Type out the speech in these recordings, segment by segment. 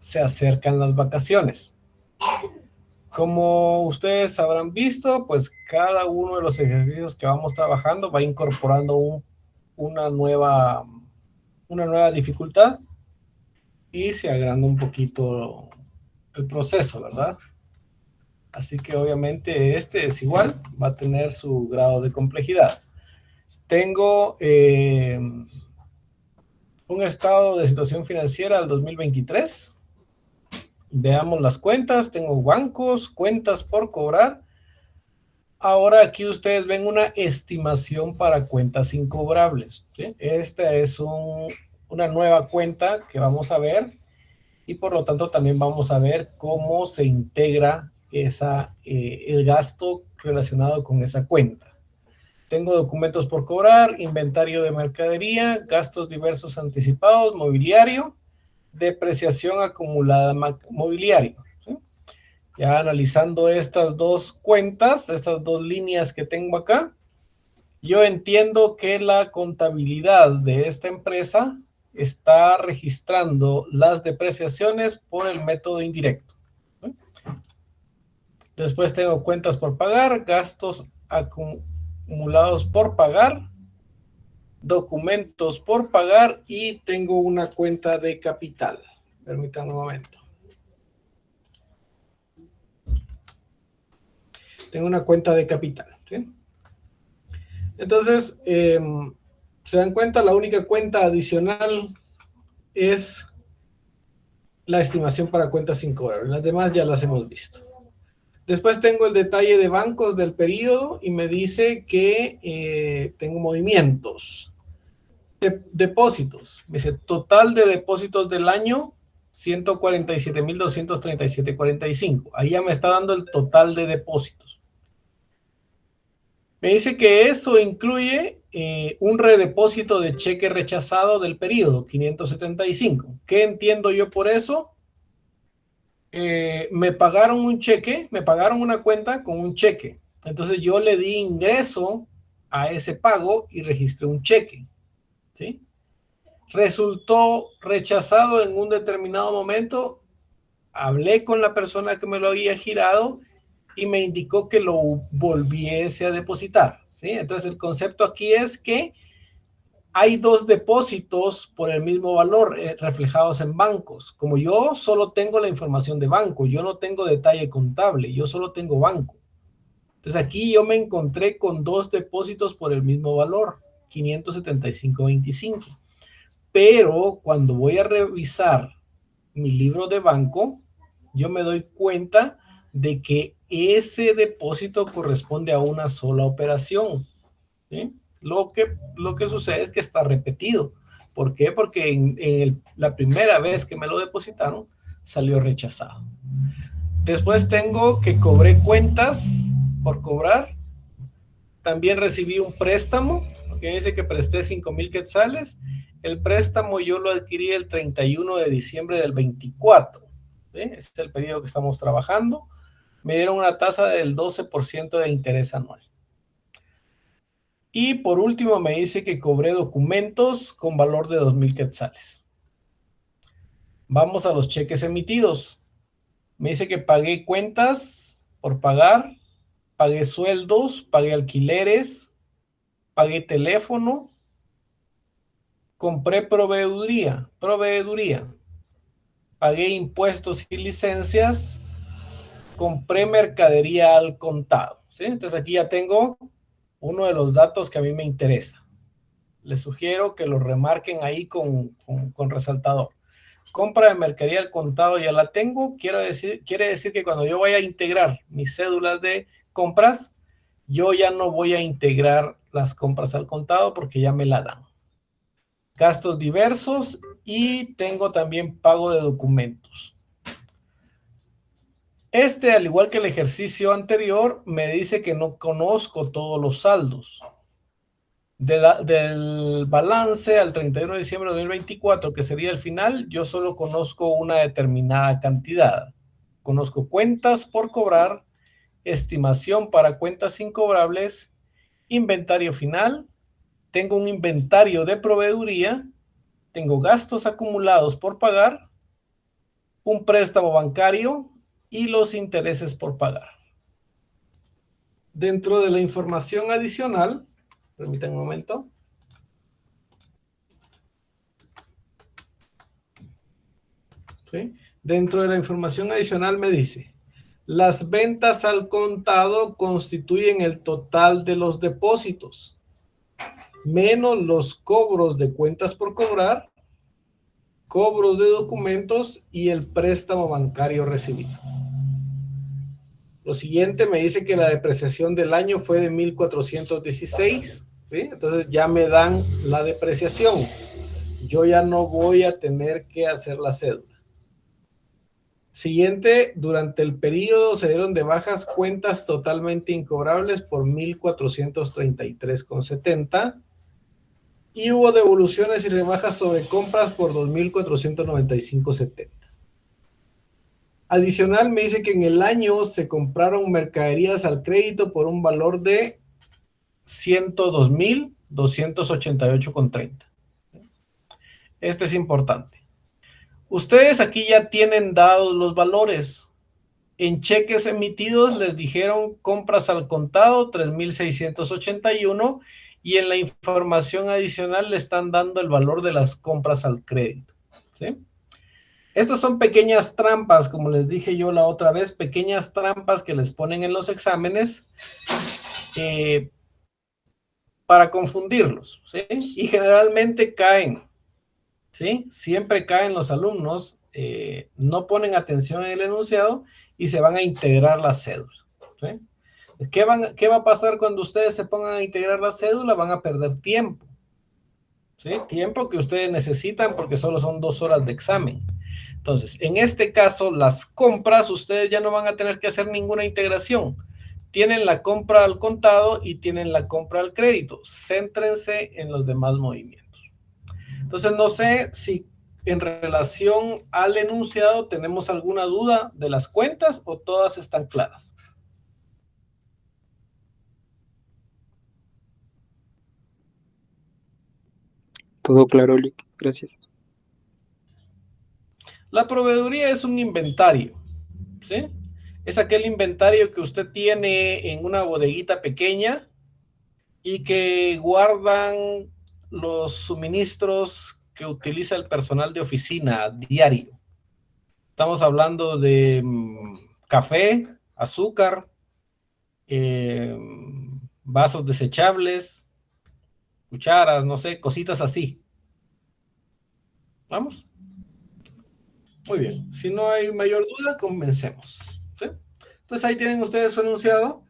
se acercan las vacaciones. Como ustedes habrán visto, pues cada uno de los ejercicios que vamos trabajando va incorporando una nueva, una nueva dificultad y se agranda un poquito el proceso, ¿verdad? Así que obviamente este es igual, va a tener su grado de complejidad. Tengo un estado de situación financiera del 2023. Veamos las cuentas. Tengo bancos, cuentas por cobrar. Ahora aquí ustedes ven una estimación para cuentas incobrables, ¿sí? Esta es una nueva cuenta que vamos a ver y por lo tanto también vamos a ver cómo se integra el gasto relacionado con esa cuenta. Tengo documentos por cobrar, inventario de mercadería, gastos diversos anticipados, mobiliario, depreciación acumulada mobiliario, ¿sí? Ya analizando estas dos cuentas, estas dos líneas que tengo acá, yo entiendo que la contabilidad de esta empresa está registrando las depreciaciones por el método indirecto, ¿sí? Después tengo cuentas por pagar, gastos acumulados por pagar, documentos por pagar y tengo una cuenta de capital. Permítanme un momento. Tengo una cuenta de capital, ¿sí? Entonces, se dan cuenta, la única cuenta adicional es la estimación para cuentas sin cobrar. Las demás ya las hemos visto. Después tengo el detalle de bancos del periodo y me dice que tengo movimientos. Depósitos. Me dice total de depósitos del año 147.237.45. Ahí ya me está dando el total de depósitos. Me dice que eso incluye un redepósito de cheque rechazado del periodo 575. ¿Qué entiendo yo por eso? Me pagaron un cheque, me pagaron una cuenta con un cheque. Entonces yo le di ingreso a ese pago y registré un cheque, ¿sí? Resultó rechazado en un determinado momento. Hablé con la persona que me lo había girado y me indicó que lo volviese a depositar, ¿sí? Entonces el concepto aquí es que hay dos depósitos por el mismo valor reflejados en bancos. Como yo solo tengo la información de banco, yo no tengo detalle contable, yo solo tengo banco. Entonces aquí yo me encontré con dos depósitos por el mismo valor, 575.25. Pero cuando voy a revisar mi libro de banco, yo me doy cuenta de que ese depósito corresponde a una sola operación, ¿sí? Lo que sucede es que está repetido. ¿Por qué? Porque la primera vez que me lo depositaron salió rechazado. Después tengo que cobré cuentas por cobrar. También recibí un préstamo, que dice que presté 5,000 quetzales. El préstamo yo lo adquirí el 31 de diciembre del 24. ¿Sí? Este es el periodo que estamos trabajando. Me dieron una tasa del 12% de interés anual. Y por último me dice que cobré documentos con valor de 2,000 quetzales. Vamos a los cheques emitidos. Me dice que pagué cuentas por pagar, pagué sueldos, pagué alquileres, pagué teléfono, compré proveeduría, pagué impuestos y licencias, compré mercadería al contado, ¿sí? Entonces aquí ya tengo uno de los datos que a mí me interesa. Les sugiero que lo remarquen ahí con resaltador. Compra de mercadería al contado ya la tengo. Quiere decir que cuando yo vaya a integrar mis cédulas de compras, yo ya no voy a integrar las compras al contado porque ya me la dan. Gastos diversos y tengo también pago de documentos. Al igual que el ejercicio anterior, me dice que no conozco todos los saldos. Del balance al 31 de diciembre de 2024, que sería el final, yo solo conozco una determinada cantidad. Conozco cuentas por cobrar, estimación para cuentas incobrables, inventario final, tengo un inventario de proveeduría, tengo gastos acumulados por pagar, un préstamo bancario y los intereses por pagar. Dentro de la información adicional, permítanme un momento. ¿Sí? Dentro de la información adicional me dice, las ventas al contado constituyen el total de los depósitos, menos los cobros de cuentas por cobrar, cobros de documentos y el préstamo bancario recibido. Lo siguiente me dice que la depreciación del año fue de 1,416, ¿sí? Entonces ya me dan la depreciación. Yo ya no voy a tener que hacer la cédula. Siguiente, durante el periodo se dieron de bajas cuentas totalmente incobrables por 1,433,70 y hubo devoluciones y rebajas sobre compras por 2,495,70. Adicional, me dice que en el año se compraron mercaderías al crédito por un valor de 102,288,30. Este es importante. Ustedes aquí ya tienen dados los valores. En cheques emitidos les dijeron compras al contado 3,681 y en la información adicional le están dando el valor de las compras al crédito. ¿Sí? Estas son pequeñas trampas, como les dije yo la otra vez, pequeñas trampas que les ponen en los exámenes para confundirlos, ¿sí? Y generalmente caen, ¿sí? Siempre caen los alumnos, no ponen atención en el enunciado y se van a integrar la cédula, ¿sí? ¿Qué va a pasar cuando ustedes se pongan a integrar la cédula? Van a perder tiempo, ¿sí? Tiempo que ustedes necesitan porque solo son 2 horas de examen. Entonces, en este caso, las compras, ustedes ya no van a tener que hacer ninguna integración. Tienen la compra al contado y tienen la compra al crédito. Céntrense en los demás movimientos. Entonces, no sé si en relación al enunciado tenemos alguna duda de las cuentas o todas están claras. Todo claro, Lick. Gracias. La proveeduría es un inventario, ¿sí? Es aquel inventario que usted tiene en una bodeguita pequeña y que guardan los suministros que utiliza el personal de oficina diario. Estamos hablando de café, azúcar, vasos desechables, cucharas, no sé, cositas así. ¿Vamos? Muy bien. Si no hay mayor duda, comencemos. ¿Sí? Entonces ahí tienen ustedes su enunciado.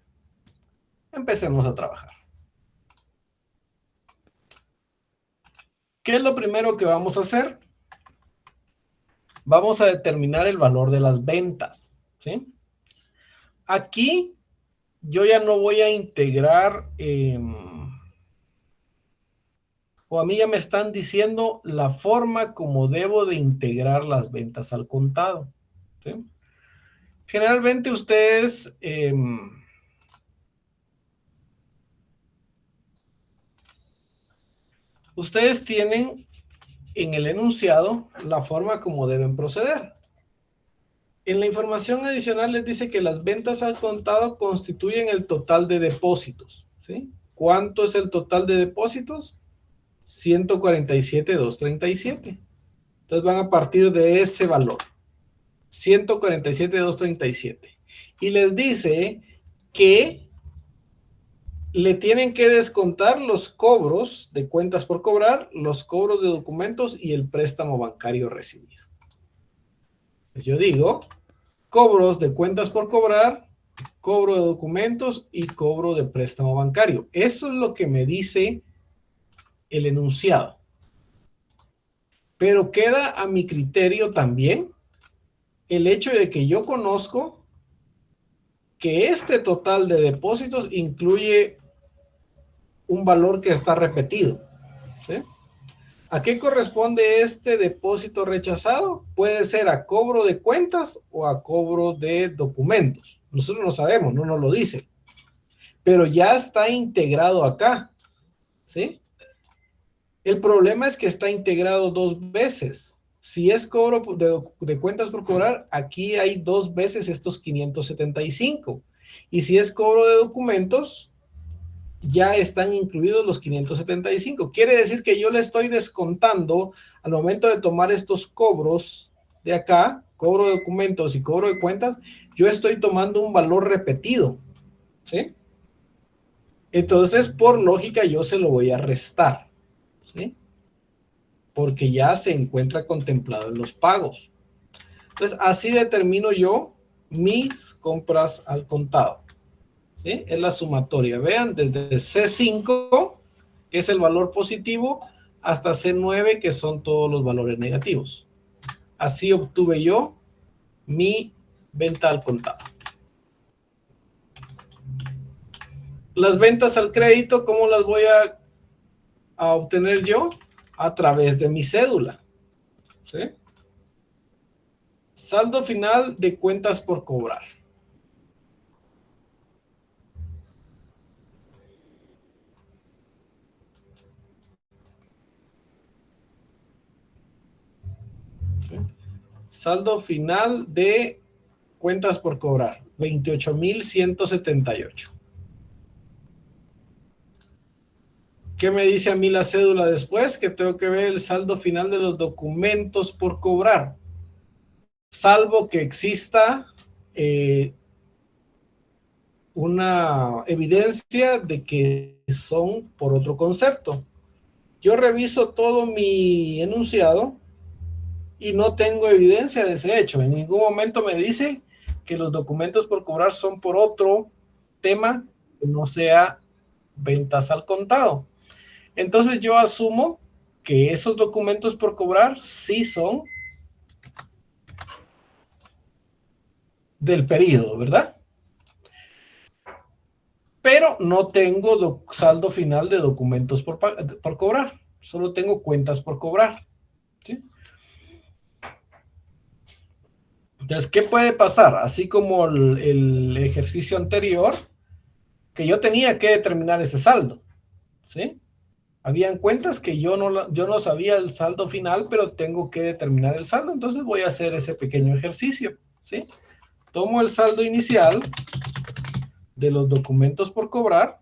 Empecemos a trabajar. ¿Qué es lo primero que vamos a hacer? Vamos a determinar el valor de las ventas, ¿sí? Aquí yo ya no voy a integrar, o a mí ya me están diciendo la forma como debo de integrar las ventas al contado, ¿sí? Generalmente ustedes tienen en el enunciado la forma como deben proceder. En la información adicional les dice que las ventas al contado constituyen el total de depósitos, ¿sí? ¿Cuánto es el total de depósitos? 147,237. Entonces van a partir de ese valor, 147,237. Y les dice que le tienen que descontar los cobros de cuentas por cobrar, los cobros de documentos y el préstamo bancario recibido. Pues yo digo, cobros de cuentas por cobrar, cobro de documentos y cobro de préstamo bancario. Eso es lo que me dice el enunciado. Pero queda a mi criterio también el hecho de que yo conozco que este total de depósitos incluye un valor que está repetido, ¿sí? ¿A qué corresponde este depósito rechazado? Puede ser a cobro de cuentas o a cobro de documentos. Nosotros no sabemos, no nos lo dice. Pero ya está integrado acá, ¿sí? El problema es que está integrado 2 veces, Si es cobro de cuentas por cobrar, aquí hay 2 veces estos 575. Y si es cobro de documentos, ya están incluidos los 575. Quiere decir que yo le estoy descontando al momento de tomar estos cobros de acá, cobro de documentos y cobro de cuentas, yo estoy tomando un valor repetido, ¿sí? Entonces, por lógica, yo se lo voy a restar, ¿sí? Porque ya se encuentra contemplado en los pagos. Entonces, así determino yo mis compras al contado, ¿sí? Es la sumatoria. Vean, desde C5, que es el valor positivo, hasta C9, que son todos los valores negativos. Así obtuve yo mi venta al contado. Las ventas al crédito, ¿cómo las voy a obtener yo? A través de mi cédula, ¿sí? Saldo final de cuentas por cobrar. ¿Sí? Saldo final de cuentas por cobrar, 28,178. ¿Qué me dice a mí la cédula después? Que tengo que ver el saldo final de los documentos por cobrar, salvo que exista una evidencia de que son por otro concepto. Yo reviso todo mi enunciado y no tengo evidencia de ese hecho. En ningún momento me dice que los documentos por cobrar son por otro tema que no sea ventas al contado. Entonces yo asumo que esos documentos por cobrar sí son del periodo, ¿verdad? Pero no tengo saldo final de documentos por cobrar. Solo tengo cuentas por cobrar, ¿sí? Entonces, ¿qué puede pasar? Así como el ejercicio anterior, que yo tenía que determinar ese saldo, ¿sí? Habían cuentas que yo no sabía el saldo final, pero tengo que determinar el saldo, entonces voy a hacer ese pequeño ejercicio, ¿sí? Tomo el saldo inicial de los documentos por cobrar,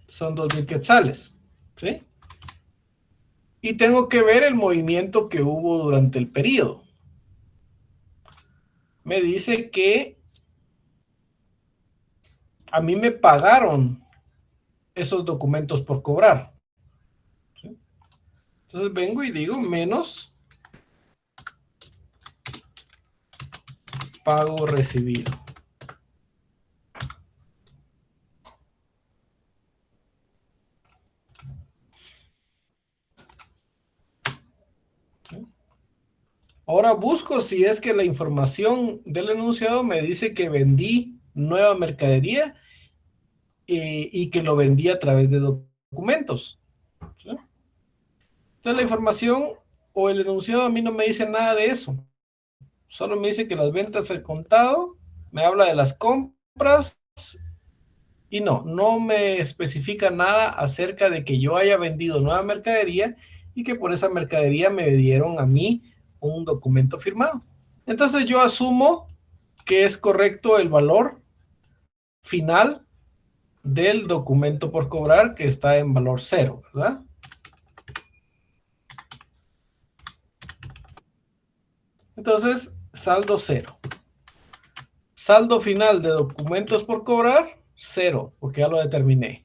son 2,000 quetzales, ¿sí? Y tengo que ver el movimiento que hubo durante el periodo. Me dice que a mí me pagaron esos documentos por cobrar, ¿sí? Entonces vengo y digo menos pago recibido. ¿Sí? Ahora busco si es que la información del enunciado me dice que vendí nueva mercadería y que lo vendí a través de documentos, ¿sí? Entonces la información o el enunciado a mí no me dice nada de eso. Solo me dice que las ventas al contado, me habla de las compras y no me especifica nada acerca de que yo haya vendido nueva mercadería y que por esa mercadería me dieron a mí un documento firmado. Entonces yo asumo que es correcto el valor final del documento por cobrar, que está en valor 0, ¿verdad? Entonces, saldo 0. Saldo final de documentos por cobrar, 0, porque ya lo determiné.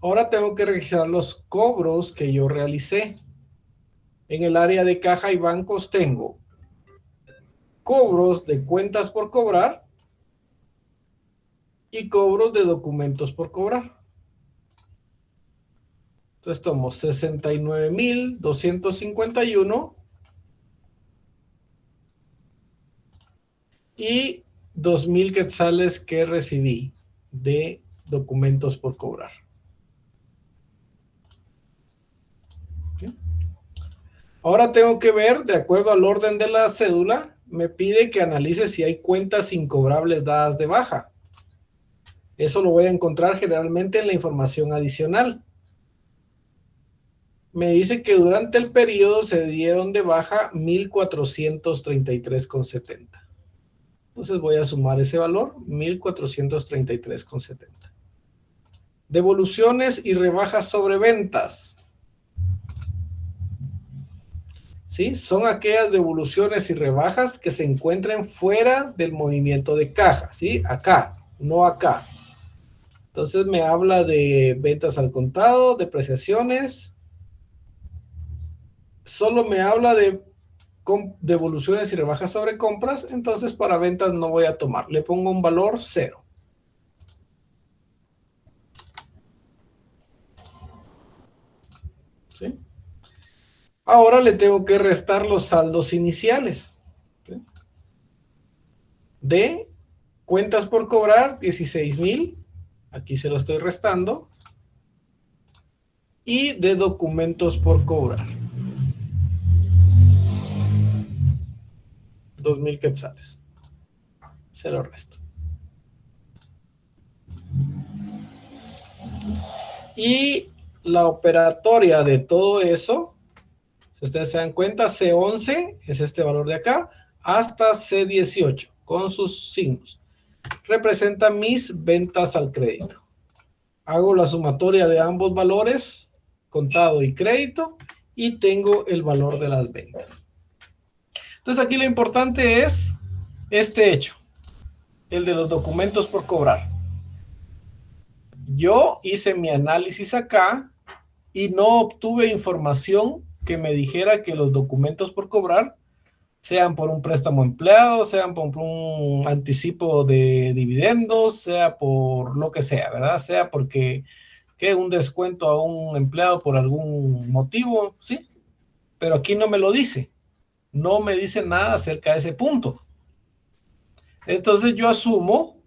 Ahora tengo que registrar los cobros que yo realicé. En el área de caja y bancos tengo cobros de cuentas por cobrar y cobros de documentos por cobrar. Entonces tomo 69,251 y 2,000 quetzales que recibí de documentos por cobrar. ¿Sí? Ahora tengo que ver, de acuerdo al orden de la cédula, me pide que analice si hay cuentas incobrables dadas de baja. Eso lo voy a encontrar generalmente en la información adicional. Me dice que durante el periodo se dieron de baja 1.433,70. Entonces voy a sumar ese valor, 1.433,70. Devoluciones y rebajas sobre ventas. ¿Sí? Son aquellas devoluciones y rebajas que se encuentren fuera del movimiento de caja, ¿sí? Acá, no acá. Entonces me habla de ventas al contado, depreciaciones. Solo me habla de devoluciones y rebajas sobre compras, entonces para ventas no voy a tomar. Le pongo un valor 0. ¿Sí? Ahora le tengo que restar los saldos iniciales. ¿Sí? De cuentas por cobrar, 16,000. Aquí se lo estoy restando. Y de documentos por cobrar, 2,000 quetzales. Se lo resto. Y la operatoria de todo eso, si ustedes se dan cuenta, C11 es este valor de acá, hasta C18, con sus signos. Representa mis ventas al crédito. Hago la sumatoria de ambos valores, contado y crédito, y tengo el valor de las ventas. Entonces aquí lo importante es este hecho, el de los documentos por cobrar. Yo hice mi análisis acá y no obtuve información que me dijera que los documentos por cobrar, sean por un préstamo empleado, sean por un anticipo de dividendos, sea por lo que sea, ¿verdad? Sea porque que un descuento a un empleado por algún motivo, ¿sí? Pero aquí no me lo dice. No me dice nada acerca de ese punto. Entonces yo asumo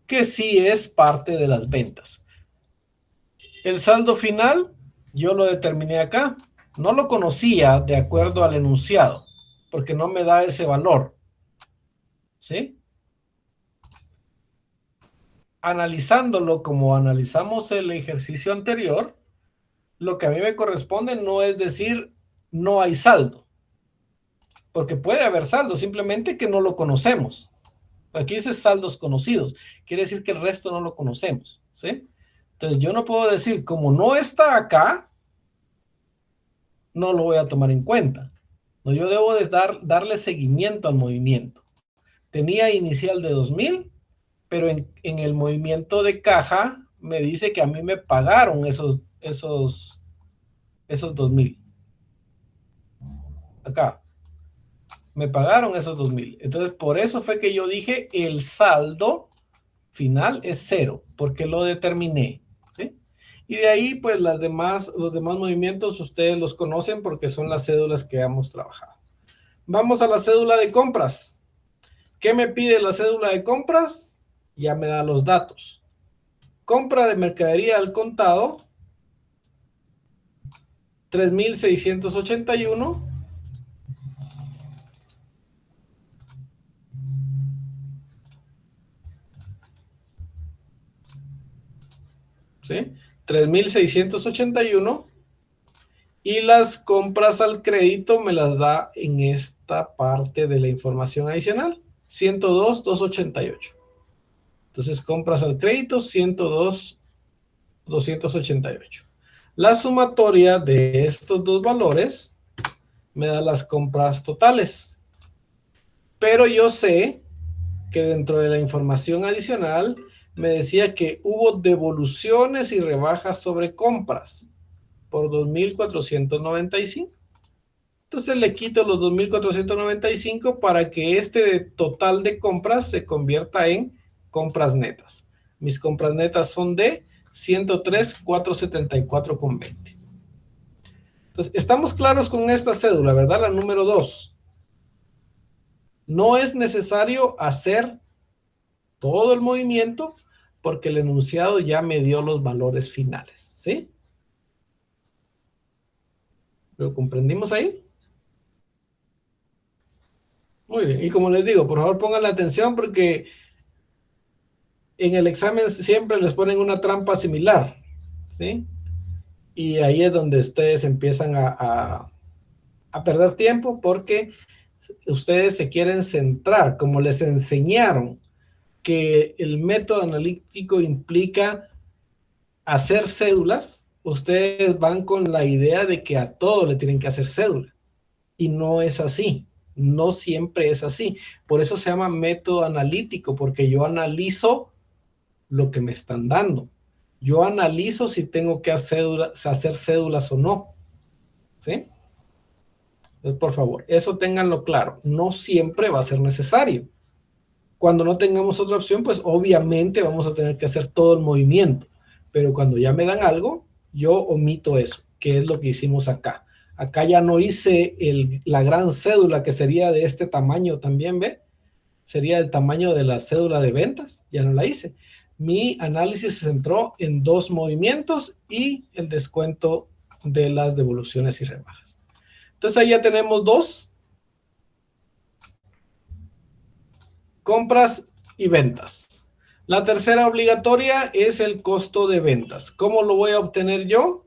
que sí es parte de las ventas. El saldo final, yo lo determiné acá. No lo conocía de acuerdo al enunciado, porque no me da ese valor. ¿Sí? Analizándolo como analizamos el ejercicio anterior, lo que a mí me corresponde no es decir no hay saldo, porque puede haber saldo, simplemente que no lo conocemos. Aquí dice saldos conocidos, quiere decir que el resto no lo conocemos, ¿sí? Entonces yo no puedo decir, como no está acá, no lo voy a tomar en cuenta. No, yo debo de darle seguimiento al movimiento. Tenía inicial de 2,000, pero en el movimiento de caja me dice que a mí me pagaron esos 2,000. Acá, me pagaron esos 2,000. Entonces, por eso fue que yo dije el saldo final es 0, porque lo determiné, ¿sí? Y de ahí, pues los demás movimientos ustedes los conocen porque son las cédulas que hemos trabajado. Vamos a la cédula de compras. ¿Qué me pide la cédula de compras? Ya me da los datos. Compra de mercadería al contado, 3,681. ¿Sí? 3,681. Y las compras al crédito me las da en esta parte de la información adicional, 102,288. Entonces, compras al crédito, 102,288. La sumatoria de estos dos valores me da las compras totales. Pero yo sé que dentro de la información adicional me decía que hubo devoluciones y rebajas sobre compras por 2,495. Entonces le quito los 2,495 para que este total de compras se convierta en compras netas. Mis compras netas son de 103,474,20. Entonces, estamos claros con esta cédula, ¿verdad? La número 2. No es necesario hacer todo el movimiento porque el enunciado ya me dio los valores finales, ¿sí? ¿Lo comprendimos ahí? Muy bien. Y como les digo, por favor pongan la atención porque en el examen siempre les ponen una trampa similar, ¿sí? Y ahí es donde ustedes empiezan a perder tiempo porque ustedes se quieren centrar, como les enseñaron que el método analítico implica hacer cédulas, ustedes van con la idea de que a todo le tienen que hacer cédula. Y no es así. No siempre es así. Por eso se llama método analítico, porque yo analizo lo que me están dando. Yo analizo si tengo que hacer cédulas o no. ¿Sí? Entonces, por favor, eso ténganlo claro. No siempre va a ser necesario. Cuando no tengamos otra opción, pues obviamente vamos a tener que hacer todo el movimiento. Pero cuando ya me dan algo, yo omito eso, que es lo que hicimos acá. Acá ya no hice la gran cédula que sería de este tamaño también, ¿ve? Sería el tamaño de la cédula de ventas, ya no la hice. Mi análisis se centró en dos movimientos y el descuento de las devoluciones y rebajas. Entonces ahí ya tenemos dos: compras y ventas. La tercera obligatoria es el costo de ventas. ¿Cómo lo voy a obtener yo?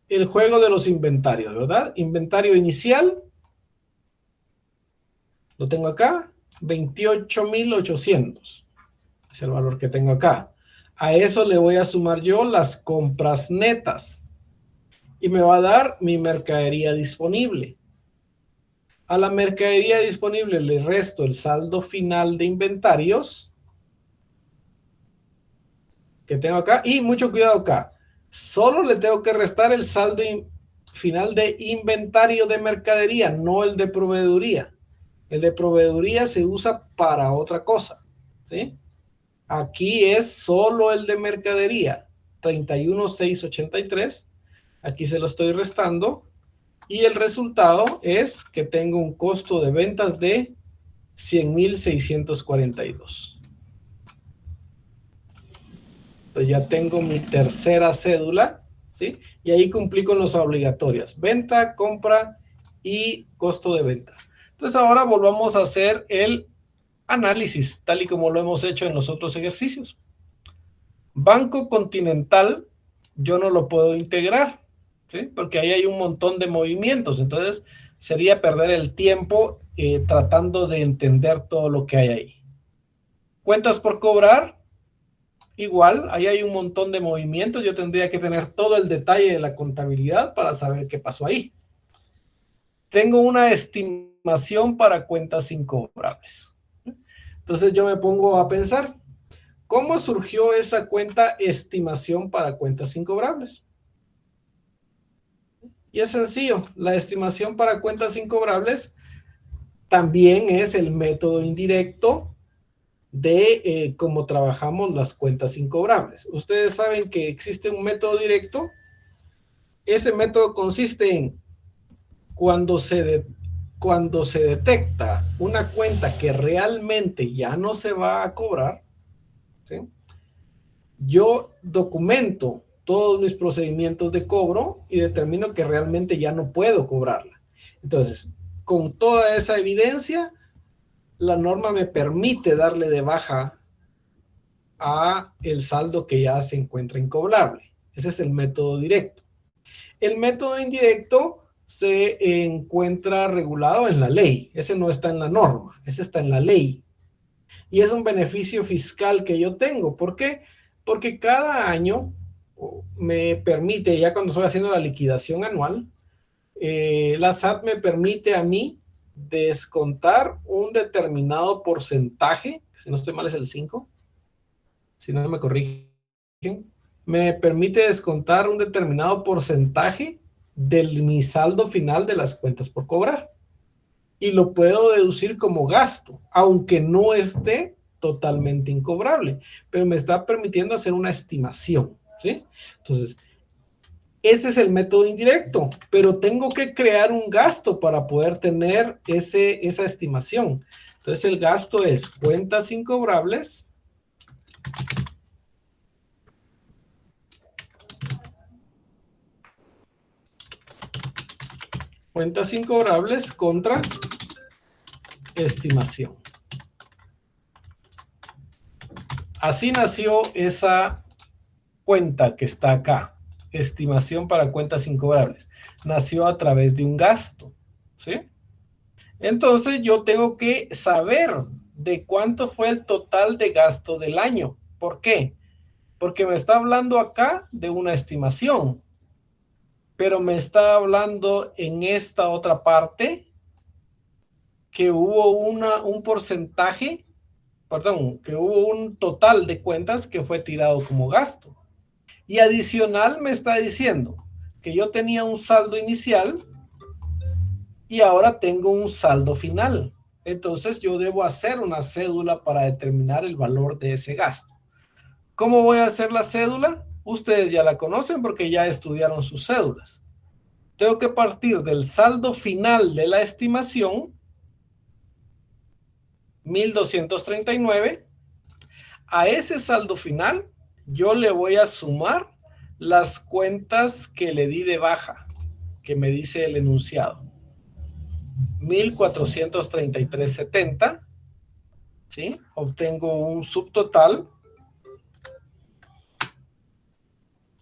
El juego de los inventarios, ¿verdad? Inventario inicial, lo tengo acá, 28,800. Es el valor que tengo acá. A eso le voy a sumar yo las compras netas y me va a dar mi mercadería disponible. A la mercadería disponible le resto el saldo final de inventarios que tengo acá. Y mucho cuidado acá. Solo le tengo que restar el saldo final de inventario de mercadería, no el de proveeduría. El de proveeduría se usa para otra cosa, ¿sí? Aquí es solo el de mercadería, 31,683. Aquí se lo estoy restando. Y el resultado es que tengo un costo de ventas de 100,642. Entonces ya tengo mi tercera cédula, ¿sí? Y ahí cumplí con las obligatorias: venta, compra y costo de venta. Entonces ahora volvamos a hacer el análisis, tal y como lo hemos hecho en los otros ejercicios. Banco Continental, yo no lo puedo integrar, ¿sí? Porque ahí hay un montón de movimientos, entonces sería perder el tiempo tratando de entender todo lo que hay ahí. Cuentas por cobrar, igual, ahí hay un montón de movimientos. Yo tendría que tener todo el detalle de la contabilidad para saber qué pasó ahí. Tengo una estimación para cuentas incobrables. Entonces yo me pongo a pensar, ¿cómo surgió esa cuenta estimación para cuentas incobrables? Y es sencillo, la estimación para cuentas incobrables también es el método indirecto de cómo trabajamos las cuentas incobrables. Ustedes saben que existe un método directo. Ese método consiste en cuando se detecta una cuenta que realmente ya no se va a cobrar, ¿sí? Yo documento todos mis procedimientos de cobro y determino que realmente ya no puedo cobrarla. Entonces, con toda esa evidencia, la norma me permite darle de baja a el saldo que ya se encuentra incobrable. Ese es el método directo. El método indirecto se encuentra regulado en la ley. Ese no está en la norma, ese está en la ley. Y es un beneficio fiscal que yo tengo. ¿Por qué? Porque cada año me permite, ya cuando estoy haciendo la liquidación anual, la SAT me permite a mí descontar un determinado porcentaje, si no estoy mal es el 5, si no me corrigen, me permite descontar un determinado porcentaje de mi saldo final de las cuentas por cobrar. Y lo puedo deducir como gasto, aunque no esté totalmente incobrable, pero me está permitiendo hacer una estimación, ¿sí? Entonces, ese es el método indirecto, pero tengo que crear un gasto para poder tener esa estimación. Entonces, el gasto es cuentas incobrables contra estimación. Así nació esa cuenta que está acá. Estimación para cuentas incobrables. Nació a través de un gasto, ¿sí? Entonces yo tengo que saber de cuánto fue el total de gasto del año. ¿Por qué? Porque me está hablando acá de una estimación, pero me está hablando en esta otra parte que hubo un porcentaje, perdón, que hubo un total de cuentas que fue tirado como gasto. Y adicional me está diciendo que yo tenía un saldo inicial y ahora tengo un saldo final. Entonces yo debo hacer una cédula para determinar el valor de ese gasto. ¿Cómo voy a hacer la cédula? Ustedes ya la conocen porque ya estudiaron sus cédulas. Tengo que partir del saldo final de la estimación, 1,239. A ese saldo final yo le voy a sumar las cuentas que le di de baja, que me dice el enunciado. 1,433.70, ¿sí? Obtengo un subtotal.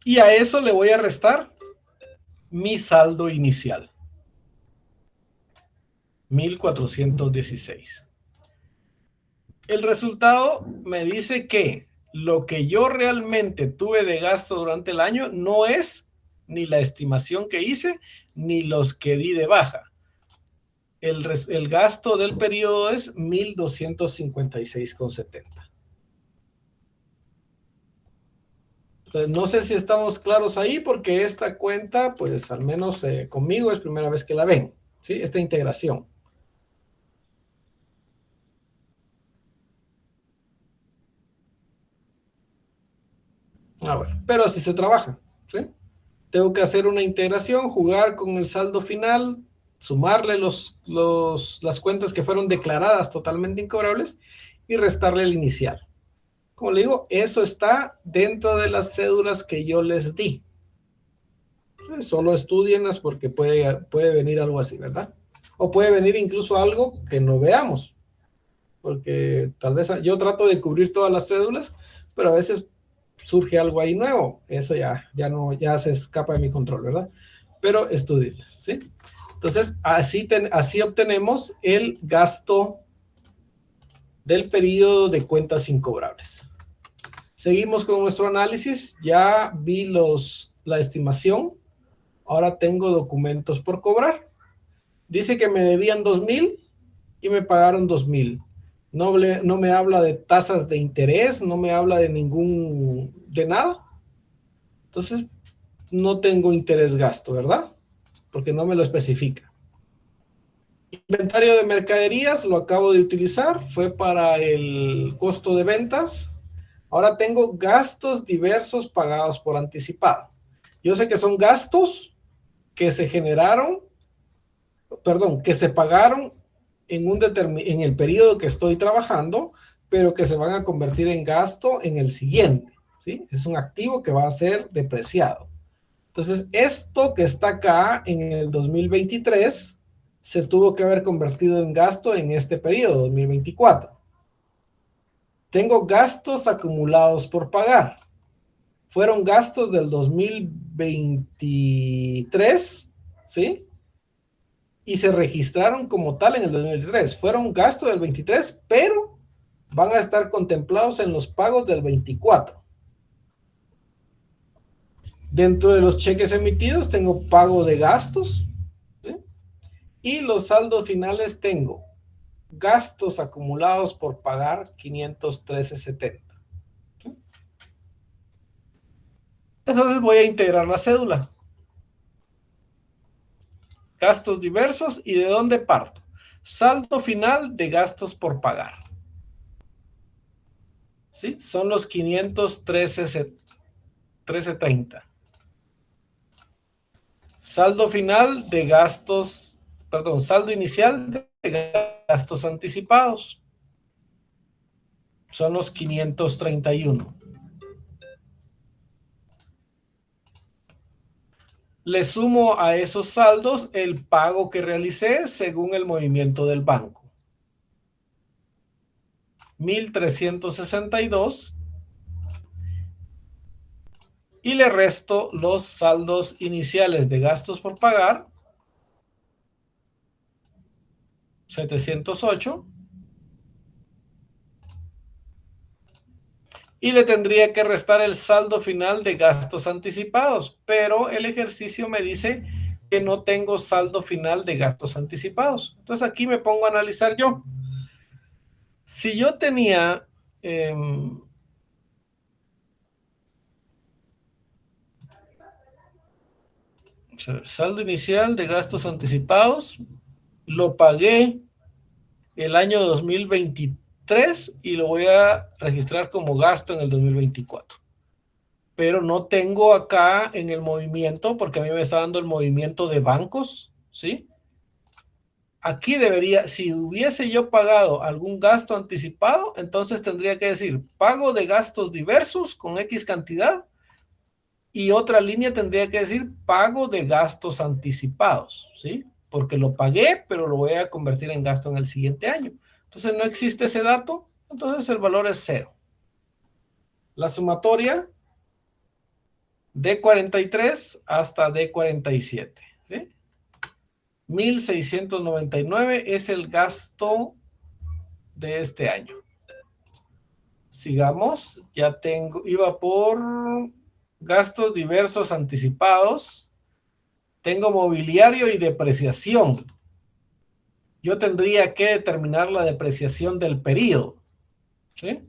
Y a eso le voy a restar mi saldo inicial. 1,416. El resultado me dice que lo que yo realmente tuve de gasto durante el año no es ni la estimación que hice, ni los que di de baja. El gasto del periodo es 1,256,70. Entonces, no sé si estamos claros ahí, porque esta cuenta, pues al menos conmigo es primera vez que la ven, ¿sí? Esta integración. Ver, pero así se trabaja, ¿sí? Tengo que hacer una integración, jugar con el saldo final, sumarle las cuentas que fueron declaradas totalmente incobrables y restarle el inicial. Como le digo, eso está dentro de las cédulas que yo les di. Solo estudienlas porque puede venir algo así, ¿verdad? O puede venir incluso algo que no veamos. Porque tal vez yo trato de cubrir todas las cédulas, pero a veces surge algo ahí nuevo. Eso ya se escapa de mi control, ¿verdad? Pero estudienlas, ¿sí? Entonces, así obtenemos el gasto del periodo de cuentas incobrables. Seguimos con nuestro análisis. Ya vi la estimación. Ahora tengo documentos por cobrar. Dice que me debían 2,000 y me pagaron 2,000. No me habla de tasas de interés, no me habla de nada. Entonces, no tengo interés gasto, ¿verdad? Porque no me lo especifica. Inventario de mercaderías, lo acabo de utilizar, fue para el costo de ventas. Ahora tengo gastos diversos pagados por anticipado. Yo sé que son gastos que se pagaron en el periodo que estoy trabajando, pero que se van a convertir en gasto en el siguiente, ¿sí? Es un activo que va a ser depreciado. Entonces, esto que está acá en el 2023 se tuvo que haber convertido en gasto en este periodo, 2024. Tengo gastos acumulados por pagar. Fueron gastos del 2023, ¿sí? Y se registraron como tal en el 2023. Fueron gastos del 23, pero van a estar contemplados en los pagos del 24. Dentro de los cheques emitidos tengo pago de gastos, ¿sí? Y los saldos finales tengo gastos acumulados por pagar 513.70. ¿Sí? Entonces voy a integrar la cédula. Gastos diversos, ¿y de dónde parto? Saldo final de gastos por pagar. ¿Sí? Son los 513.30. Saldo final de gastos, perdón, saldo inicial de gastos anticipados. Son los 531. Le sumo a esos saldos el pago que realicé según el movimiento del banco. 1,362 y le resto los saldos iniciales de gastos por pagar, 708, y le tendría que restar el saldo final de gastos anticipados, pero el ejercicio me dice que no tengo saldo final de gastos anticipados. Entonces aquí me pongo a analizar yo. Si yo tenía saldo inicial de gastos anticipados, lo pagué el año 2023 y lo voy a registrar como gasto en el 2024. Pero no tengo acá en el movimiento, porque a mí me está dando el movimiento de bancos, ¿sí? Aquí debería, si hubiese yo pagado algún gasto anticipado, entonces tendría que decir pago de gastos diversos con X cantidad y otra línea tendría que decir pago de gastos anticipados, ¿sí? Porque lo pagué, pero lo voy a convertir en gasto en el siguiente año. Entonces no existe ese dato, entonces el valor es 0. La sumatoria de 43 hasta D47, ¿sí? 1,699 es el gasto de este año. Sigamos, ya tengo, iba por gastos diversos anticipados. Tengo mobiliario y depreciación. Yo tendría que determinar la depreciación del periodo, ¿sí?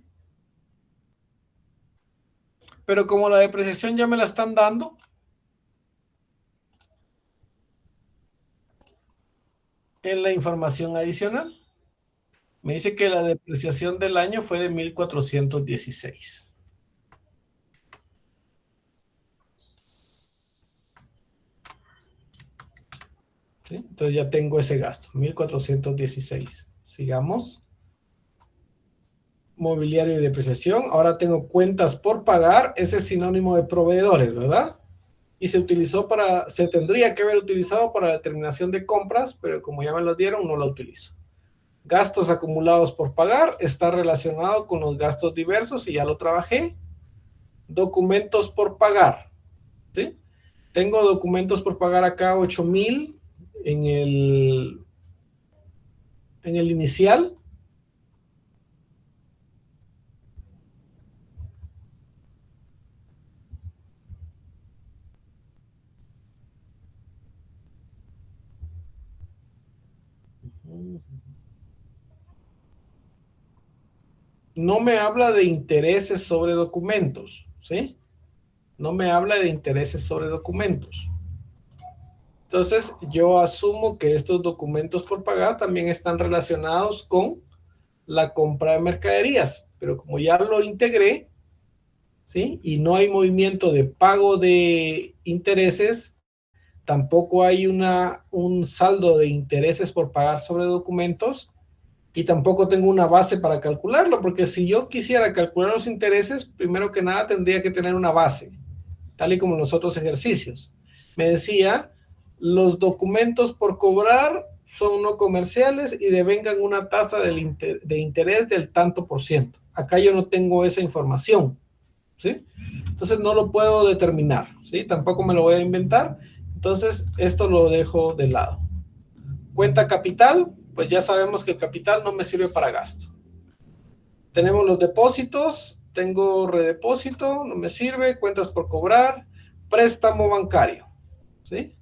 Pero como la depreciación ya me la están dando, en la información adicional, me dice que la depreciación del año fue de 1,416. ¿Sí? Entonces ya tengo ese gasto, 1,416. Sigamos. Mobiliario y depreciación. Ahora tengo cuentas por pagar. Ese es sinónimo de proveedores, ¿verdad? Y se tendría que haber utilizado para la determinación de compras, pero como ya me lo dieron, no lo utilizo. Gastos acumulados por pagar está relacionado con los gastos diversos y ya lo trabajé. Documentos por pagar, ¿sí? Tengo documentos por pagar acá 8,000 en el inicial. No me habla de intereses sobre documentos, ¿sí? No me habla de intereses sobre documentos. Entonces, yo asumo que estos documentos por pagar también están relacionados con la compra de mercaderías, pero como ya lo integré, ¿sí? Y no hay movimiento de pago de intereses, tampoco hay un saldo de intereses por pagar sobre documentos y tampoco tengo una base para calcularlo, porque si yo quisiera calcular los intereses, primero que nada tendría que tener una base, tal y como en los otros ejercicios. Me decía, los documentos por cobrar son no comerciales y devengan una tasa de interés del tanto por ciento. Acá yo no tengo esa información, ¿sí? Entonces no lo puedo determinar, ¿sí? Tampoco me lo voy a inventar. Entonces esto lo dejo de lado. Cuenta capital, pues ya sabemos que el capital no me sirve para gasto. Tenemos los depósitos, tengo redepósito, no me sirve, cuentas por cobrar, préstamo bancario, ¿sí?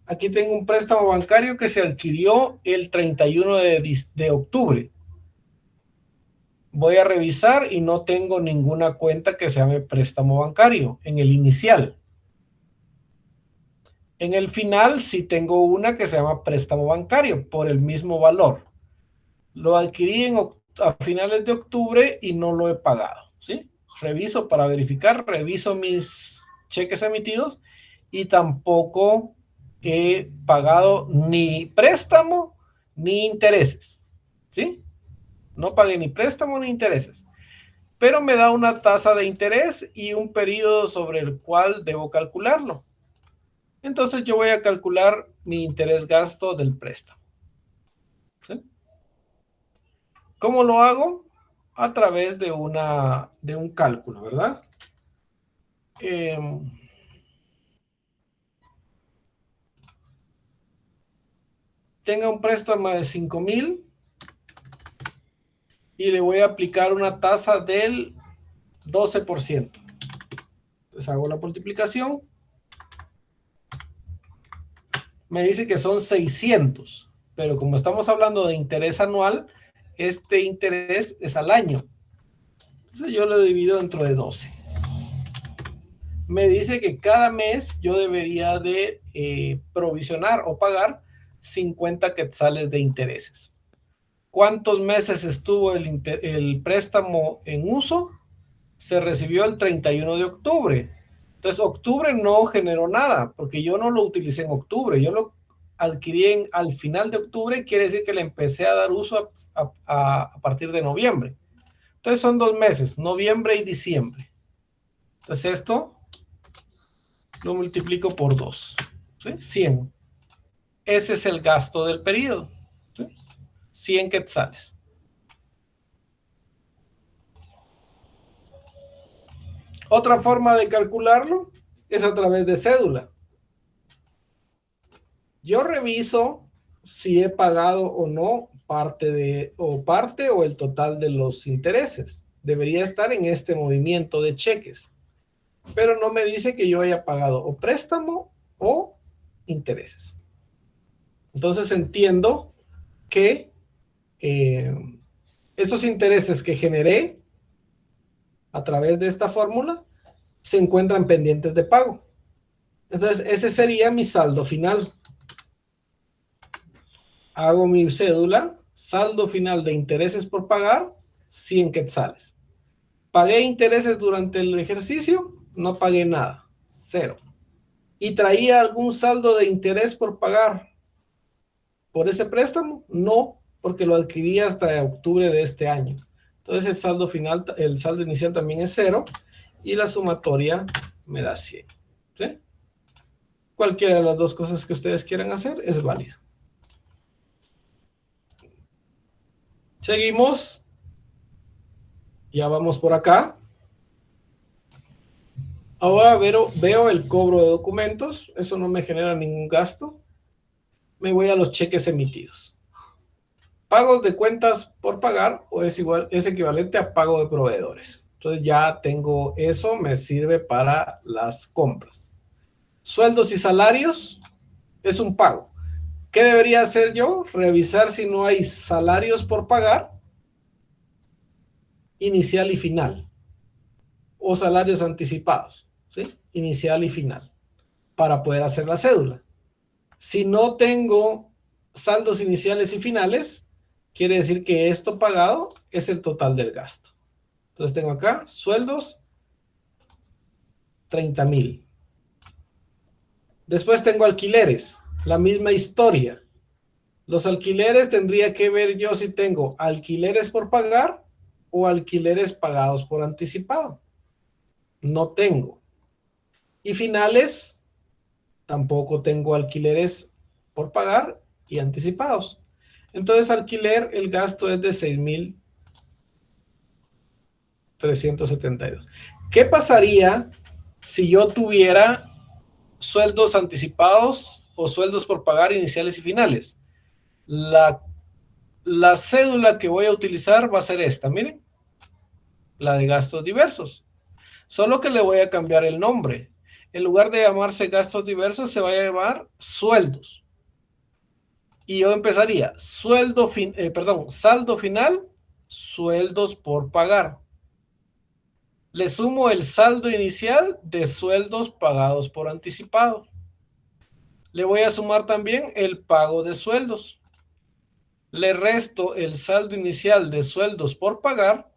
Aquí tengo un préstamo bancario que se adquirió el 31 de octubre. Voy a revisar y no tengo ninguna cuenta que se llame préstamo bancario en el inicial. En el final sí tengo una que se llama préstamo bancario por el mismo valor. Lo adquirí a finales de octubre y no lo he pagado, ¿sí? Reviso para verificar, reviso mis cheques emitidos y tampoco he pagado ni préstamo ni intereses, ¿sí? No pagué ni préstamo ni intereses, pero me da una tasa de interés y un periodo sobre el cual debo calcularlo. Entonces yo voy a calcular mi interés gasto del préstamo, ¿sí? ¿Cómo lo hago? A través de un cálculo, ¿verdad? Tenga un préstamo de 5,000 y le voy a aplicar una tasa del 12%. Entonces hago la multiplicación. Me dice que son 600, pero como estamos hablando de interés anual, este interés es al año. Entonces yo lo divido dentro de 12. Me dice que cada mes yo debería de provisionar o pagar 50 quetzales de intereses. ¿Cuántos meses estuvo el préstamo en uso? Se recibió el 31 de octubre. Entonces, octubre no generó nada, porque yo no lo utilicé en octubre. Yo lo adquirí al final de octubre, quiere decir que le empecé a dar uso a partir de noviembre. Entonces, son 2 meses, noviembre y diciembre. Entonces, esto lo multiplico por 2. ¿Sí? 100. Ese es el gasto del periodo. ¿Sí? 100 quetzales. Otra forma de calcularlo es a través de cédula. Yo reviso si he pagado o no parte o el total de los intereses. Debería estar en este movimiento de cheques, pero no me dice que yo haya pagado o préstamo o intereses. Entonces entiendo que esos intereses que generé a través de esta fórmula se encuentran pendientes de pago. Entonces ese sería mi saldo final. Hago mi cédula, saldo final de intereses por pagar, 100 quetzales. ¿Pagué intereses durante el ejercicio? No pagué nada, 0. ¿Y traía algún saldo de interés por pagar por ese préstamo? No, porque lo adquirí hasta octubre de este año. Entonces el saldo final, el saldo inicial también es 0 y la sumatoria me da 100. ¿Sí? Cualquiera de las dos cosas que ustedes quieran hacer es válido. Seguimos. Ya vamos por acá. Ahora veo el cobro de documentos. Eso no me genera ningún gasto. Me voy a los cheques emitidos. Pagos de cuentas por pagar o es equivalente a pago de proveedores. Entonces ya tengo eso, me sirve para las compras. Sueldos y salarios es un pago. ¿Qué debería hacer yo? Revisar si no hay salarios por pagar, inicial y final, o salarios anticipados, ¿sí? Inicial y final, para poder hacer la cédula. Si no tengo saldos iniciales y finales, quiere decir que esto pagado es el total del gasto. Entonces tengo acá sueldos, 30,000. Después tengo alquileres, la misma historia. Los alquileres tendría que ver yo si tengo alquileres por pagar o alquileres pagados por anticipado. No tengo. Y finales, tampoco tengo alquileres por pagar y anticipados. Entonces, alquiler, el gasto es de 6,372. ¿Qué pasaría si yo tuviera sueldos anticipados o sueldos por pagar iniciales y finales? La cédula que voy a utilizar va a ser esta, miren, la de gastos diversos. Solo que le voy a cambiar el nombre. En lugar de llamarse gastos diversos, se va a llamar sueldos. Y yo empezaría saldo final, sueldos por pagar. Le sumo el saldo inicial de sueldos pagados por anticipado. Le voy a sumar también el pago de sueldos. Le resto el saldo inicial de sueldos por pagar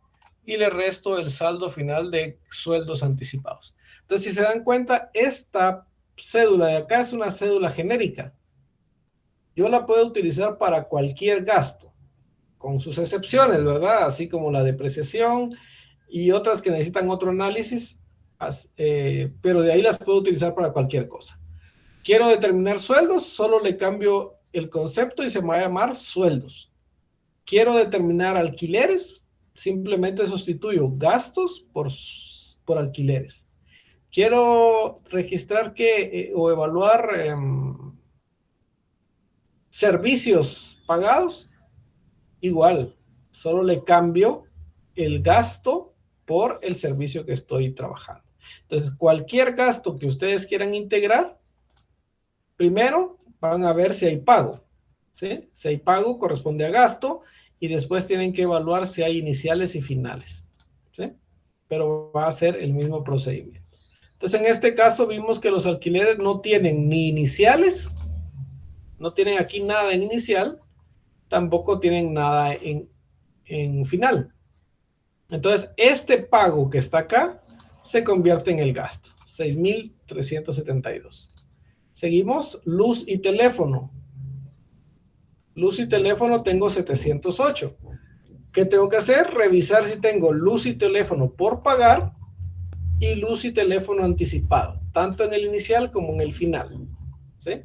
y le resto el saldo final de sueldos anticipados. Entonces, si se dan cuenta, esta cédula de acá es una cédula genérica. Yo la puedo utilizar para cualquier gasto, con sus excepciones, ¿verdad? Así como la depreciación y otras que necesitan otro análisis, pero de ahí las puedo utilizar para cualquier cosa. Quiero determinar sueldos, solo le cambio el concepto y se me va a llamar sueldos. Quiero determinar alquileres, simplemente sustituyo gastos por alquileres. Quiero registrar o evaluar servicios pagados, igual, solo le cambio el gasto por el servicio que estoy trabajando. Entonces, cualquier gasto que ustedes quieran integrar, primero van a ver si hay pago, ¿sí? Si hay pago, corresponde a gasto, y después tienen que evaluar si hay iniciales y finales, ¿sí? Pero va a ser el mismo procedimiento. Entonces, en este caso vimos que los alquileres no tienen ni iniciales, no tienen aquí nada en inicial, tampoco tienen nada en final. Entonces, este pago que está acá se convierte en el gasto, 6,372. Seguimos, luz y teléfono. Luz y teléfono tengo 708. ¿Qué tengo que hacer? Revisar si tengo luz y teléfono por pagar y luz y teléfono anticipado, tanto en el inicial como en el final. ¿Sí?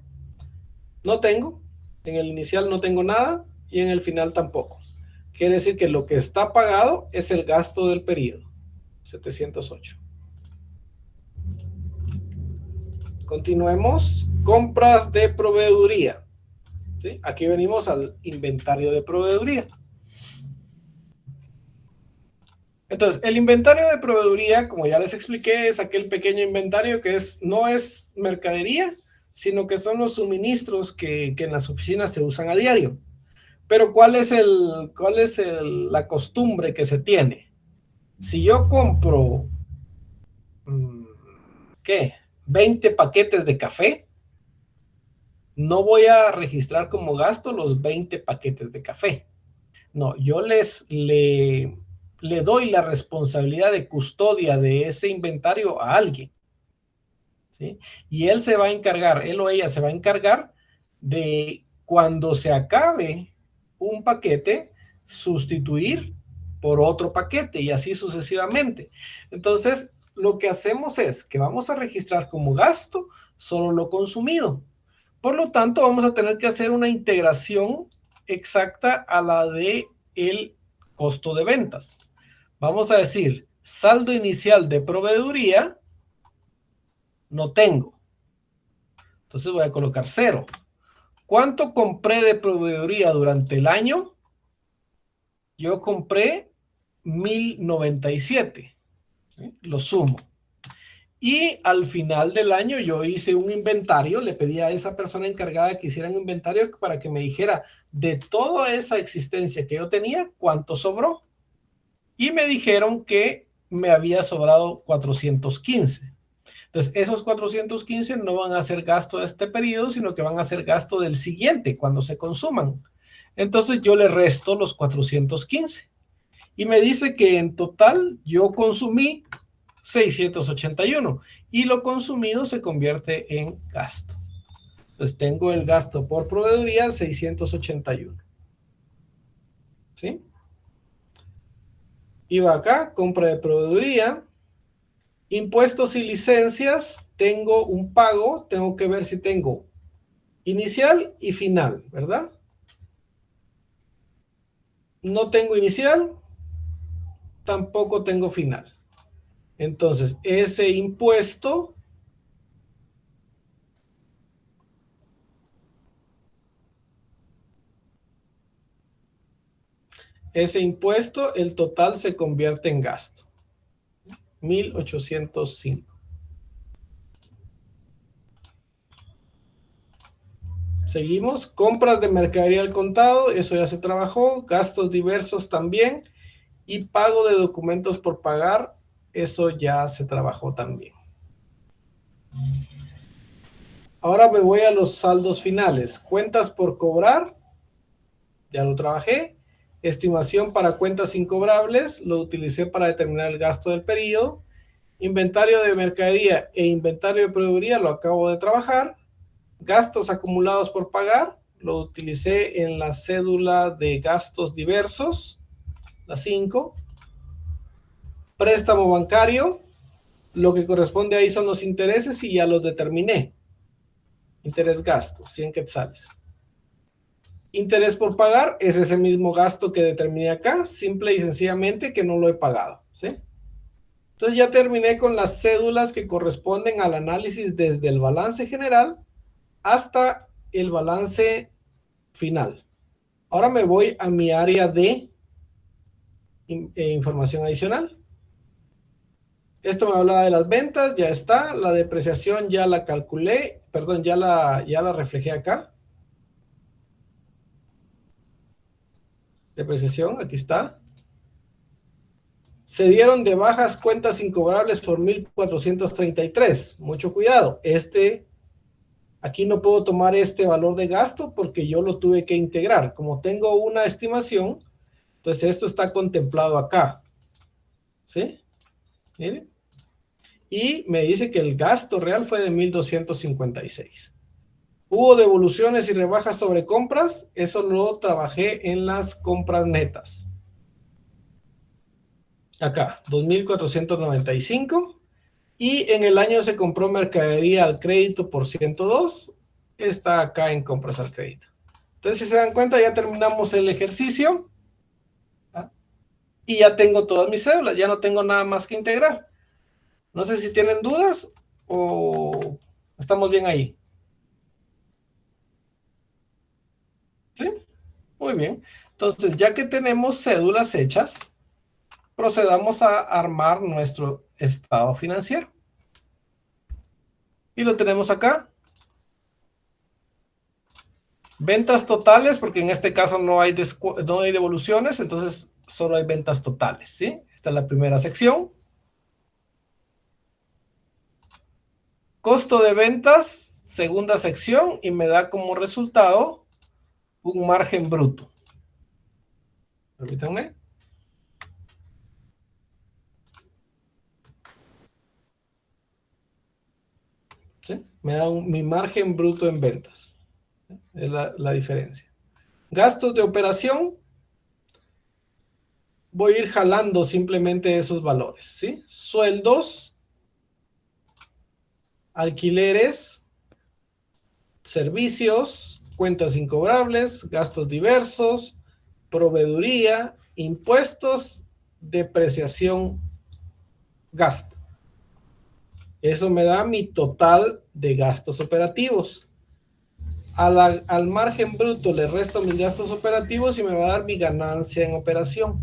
No tengo. En el inicial no tengo nada y en el final tampoco. Quiere decir que lo que está pagado es el gasto del periodo, 708. Continuemos. Compras de proveeduría. ¿Sí? Aquí venimos al inventario de proveeduría. Entonces, el inventario de proveeduría, como ya les expliqué, es aquel pequeño inventario que no es mercadería, sino que son los suministros que en las oficinas se usan a diario. Pero ¿cuál es la costumbre que se tiene? Si yo compro, ¿qué? 20 paquetes de café, no voy a registrar como gasto los 20 paquetes de café. No, yo le doy la responsabilidad de custodia de ese inventario a alguien, ¿sí? Y él o ella se va a encargar de cuando se acabe un paquete, sustituir por otro paquete y así sucesivamente. Entonces, lo que hacemos es que vamos a registrar como gasto solo lo consumido. Por lo tanto, vamos a tener que hacer una integración exacta a la de el costo de ventas. Vamos a decir, saldo inicial de proveeduría, no tengo. Entonces voy a colocar 0. ¿Cuánto compré de proveeduría durante el año? Yo compré 1,097. ¿Sí? Lo sumo. Y al final del año yo hice un inventario, le pedí a esa persona encargada que hiciera un inventario para que me dijera de toda esa existencia que yo tenía, cuánto sobró. Y me dijeron que me había sobrado 415. Entonces, esos 415 no van a ser gasto de este periodo, sino que van a ser gasto del siguiente, cuando se consuman. Entonces, yo le resto los 415. Y me dice que en total yo consumí 681 y lo consumido se convierte en gasto. Entonces tengo el gasto por proveeduría 681. ¿Sí? Y va acá, compra de proveeduría, impuestos y licencias, tengo un pago, tengo que ver si tengo inicial y final, ¿verdad? No tengo inicial, tampoco tengo final. Entonces, ese impuesto el total se convierte en gasto. 1,805. Seguimos. Compras de mercadería al contado, eso ya se trabajó. Gastos diversos también. Y pago de documentos por pagar, eso ya se trabajó también. Ahora me voy a los saldos finales. Cuentas por cobrar, ya lo trabajé. Estimación para cuentas incobrables, lo utilicé para determinar el gasto del periodo. Inventario de mercadería e inventario de proveeduría, lo acabo de trabajar. Gastos acumulados por pagar, lo utilicé en la cédula de gastos diversos, la 5. Préstamo bancario, lo que corresponde ahí son los intereses y ya los determiné. Interés gasto, 100 quetzales. Interés por pagar es ese mismo gasto que determiné acá, simple y sencillamente que no lo he pagado, ¿sí? Entonces ya terminé con las cédulas que corresponden al análisis desde el balance general hasta el balance final. Ahora me voy a mi área de información adicional. Esto me hablaba de las ventas, ya está. La depreciación ya la calculé, perdón, ya la reflejé acá. Depreciación, aquí está. Se dieron de bajas cuentas incobrables por 1,433. Mucho cuidado. Aquí no puedo tomar este valor de gasto porque yo lo tuve que integrar. Como tengo una estimación, entonces esto está contemplado acá. ¿Sí? Miren. Y me dice que el gasto real fue de 1,256. Hubo devoluciones y rebajas sobre compras. Eso lo trabajé en las compras netas. Acá, 2,495. Y en el año se compró mercadería al crédito por 102. Está acá en compras al crédito. Entonces, si se dan cuenta, ya terminamos el ejercicio. ¿Ah? Y ya tengo todas mis cédulas. Ya no tengo nada más que integrar. No sé si tienen dudas o estamos bien ahí. ¿Sí? Muy bien. Entonces, ya que tenemos cédulas hechas, procedamos a armar nuestro estado financiero. Y lo tenemos acá. Ventas totales, porque en este caso no hay devoluciones, entonces solo hay ventas totales, ¿sí? Esta es la primera sección. Costo de ventas, segunda sección, y me da como resultado un margen bruto. Permítanme. ¿Sí? Me da mi margen bruto en ventas. Es la diferencia. Gastos de operación, voy a ir jalando simplemente esos valores, ¿sí? Sueldos, alquileres, servicios, cuentas incobrables, gastos diversos, proveeduría, impuestos, depreciación, gasto. Eso me da mi total de gastos operativos. Al margen bruto le resto mis gastos operativos y me va a dar mi ganancia en operación.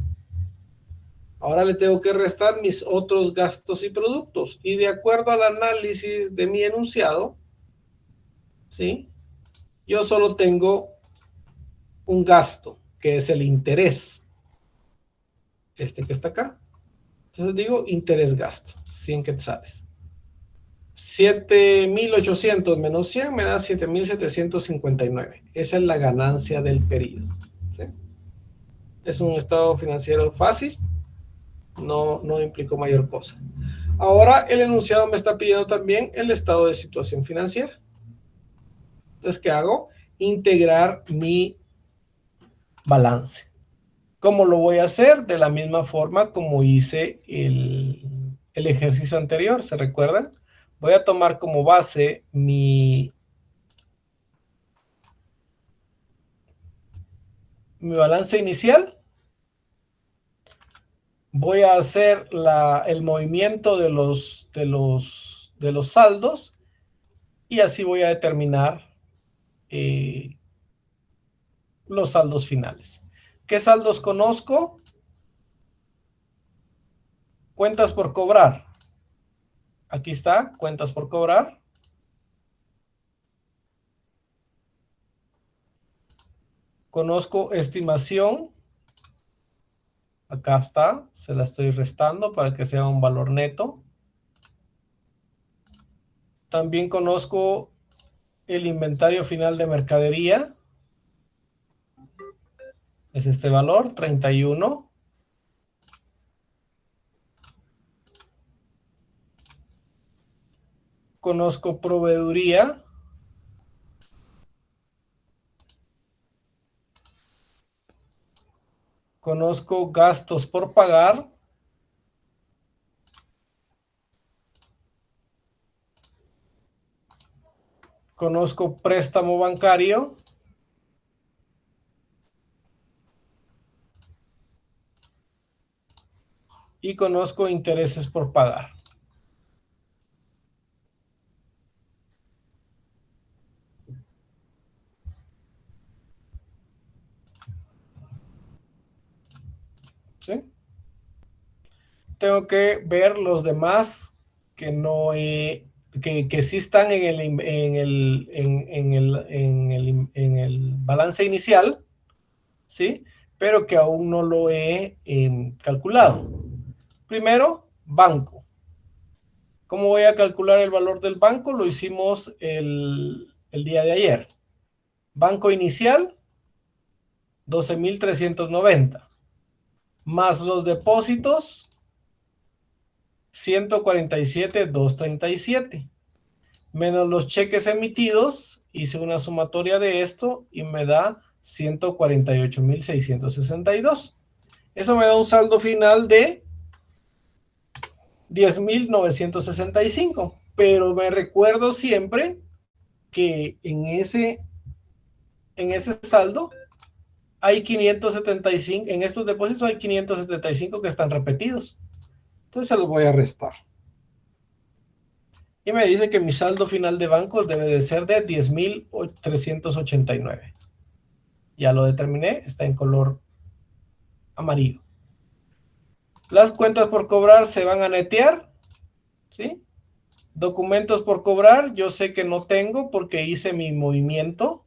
Ahora le tengo que restar mis otros gastos y productos. Y de acuerdo al análisis de mi enunciado, ¿sí? Yo solo tengo un gasto, que es el interés. Este que está acá. Entonces digo interés gasto, 100 quetzales. 7,800 menos 100 me da 7,759. Esa es la ganancia del periodo. ¿Sí? Es un estado financiero fácil, no implicó mayor cosa. Ahora el enunciado me está pidiendo también el estado de situación financiera. Entonces, ¿qué hago? Integrar mi balance. ¿Cómo lo voy a hacer? De la misma forma como hice el ejercicio anterior, ¿se recuerdan? Voy a tomar como base mi balance inicial. Voy a hacer el movimiento de los saldos y así voy a determinar eh, los saldos finales. ¿Qué saldos conozco? Cuentas por cobrar. Aquí está, cuentas por cobrar. Conozco estimación. Acá está, se la estoy restando para que sea un valor neto. También conozco el inventario final de mercadería. Es este valor, 31. Conozco proveeduría. Conozco gastos por pagar. Conozco préstamo bancario. y conozco intereses por pagar. ¿Sí? Tengo que ver los demás que no que sí están en el balance inicial, ¿sí? Pero que aún no lo he calculado. Primero, banco. ¿Cómo voy a calcular el valor del banco? Lo hicimos el día de ayer. Banco inicial, 12,390. Más los depósitos, 147,237. Menos los cheques emitidos, hice una sumatoria de esto y me da 148,662. Eso me da un saldo final de 10,965. Pero me recuerdo siempre que en ese saldo hay 575, en estos depósitos hay 575 que están repetidos. Entonces se los voy a restar. Y me dice que mi saldo final de banco debe de ser de 10,389. Ya lo determiné, está en color amarillo. Las cuentas por cobrar se van a netear, ¿sí? Documentos por cobrar, yo sé que no tengo porque hice mi movimiento,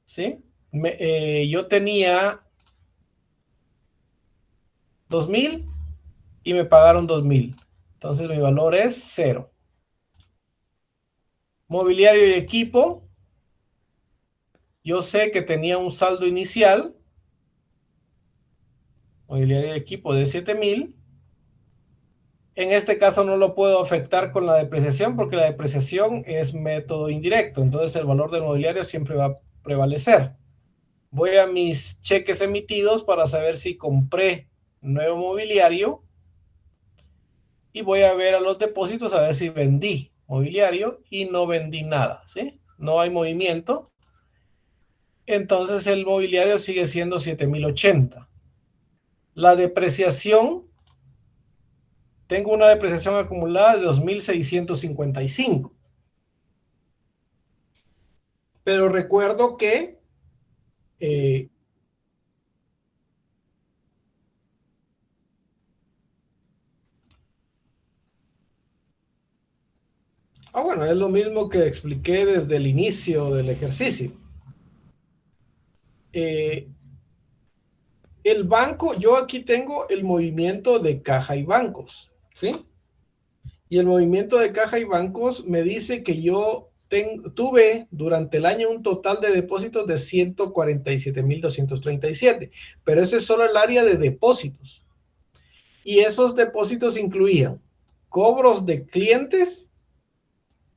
¿sí? Yo tenía 2,000 y me pagaron 2,000. Entonces mi valor es 0. Mobiliario y equipo, yo sé que tenía un saldo inicial, mobiliario y equipo de 7,000. En este caso no lo puedo afectar con la depreciación porque la depreciación es método indirecto, entonces el valor del mobiliario siempre va a prevalecer. Voy a mis cheques emitidos para saber si compré nuevo mobiliario y voy a ver a los depósitos a ver si vendí mobiliario y no vendí nada, ¿sí? No hay movimiento. Entonces el mobiliario sigue siendo 7,080. La depreciación, tengo una depreciación acumulada de 2,655. Pero recuerdo que bueno, es lo mismo que expliqué desde el inicio del ejercicio. El banco, yo aquí tengo el movimiento de caja y bancos, ¿sí? Y el movimiento de caja y bancos me dice que yo tuve durante el año un total de depósitos de 147,237, pero ese es solo el área de depósitos. Y esos depósitos incluían cobros de clientes,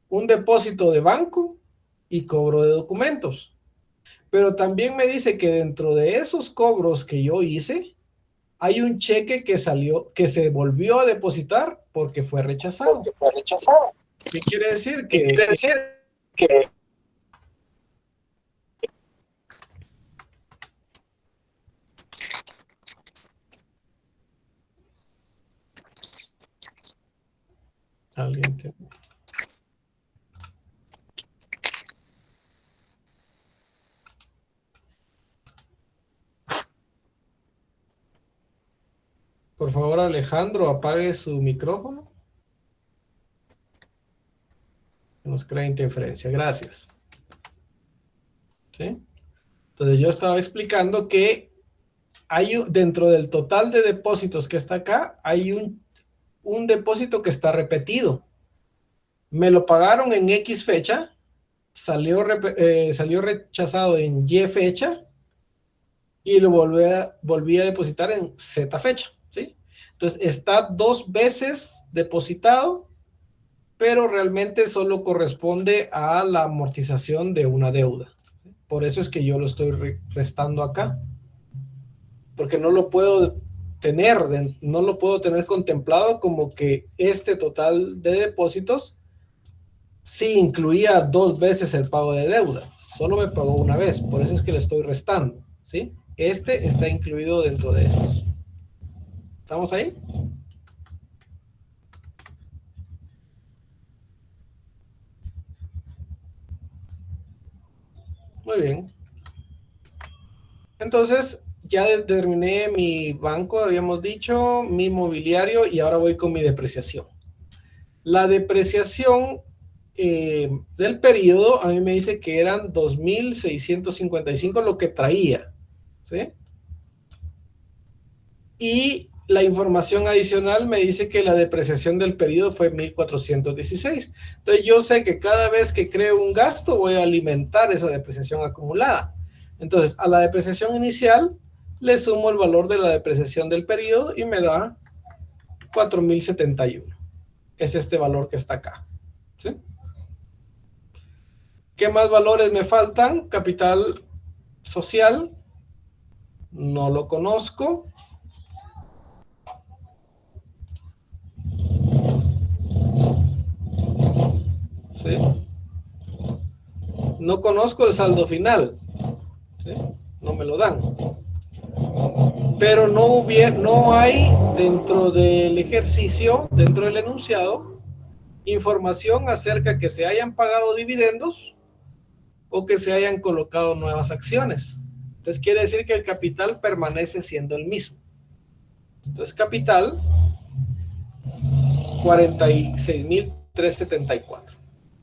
un depósito de banco y cobro de documentos. Pero también me dice que dentro de esos cobros que yo hice, hay un cheque que salió, que se volvió a depositar porque fue rechazado. ¿Qué quiere decir? Que alguien te... Por favor, Alejandro, apague su micrófono. Nos crea interferencia. Gracias. ¿Sí? Entonces yo estaba explicando que hay dentro del total de depósitos que está acá, hay un depósito que está repetido. Me lo pagaron en X fecha, salió rechazado en Y fecha y lo volví a depositar en Z fecha, ¿sí? Entonces está 2 veces depositado, pero realmente solo corresponde a la amortización de una deuda. Por eso es que yo lo estoy restando acá, porque no lo puedo tener contemplado como que este total de depósitos sí incluía 2 veces el pago de deuda. Solo me pagó una vez, por eso es que le estoy restando, ¿sí? Este está incluido dentro de esos. ¿Estamos ahí? Muy bien. Entonces, ya determiné mi banco, habíamos dicho, mi mobiliario y ahora voy con mi depreciación. La depreciación del periodo a mí me dice que eran 2.655 lo que traía, ¿sí? Y la información adicional me dice que la depreciación del periodo fue 1.416. Entonces yo sé que cada vez que creo un gasto voy a alimentar esa depreciación acumulada. Entonces a la depreciación inicial le sumo el valor de la depreciación del periodo y me da 4.071. Es este valor que está acá, ¿sí? ¿Qué más valores me faltan? Capital social, no lo conozco, ¿sí? No conozco el saldo final, ¿sí? No me lo dan. Pero no hay dentro del ejercicio, dentro del enunciado, información acerca que se hayan pagado dividendos o que se hayan colocado nuevas acciones. Entonces quiere decir que el capital permanece siendo el mismo. Entonces capital 46.374.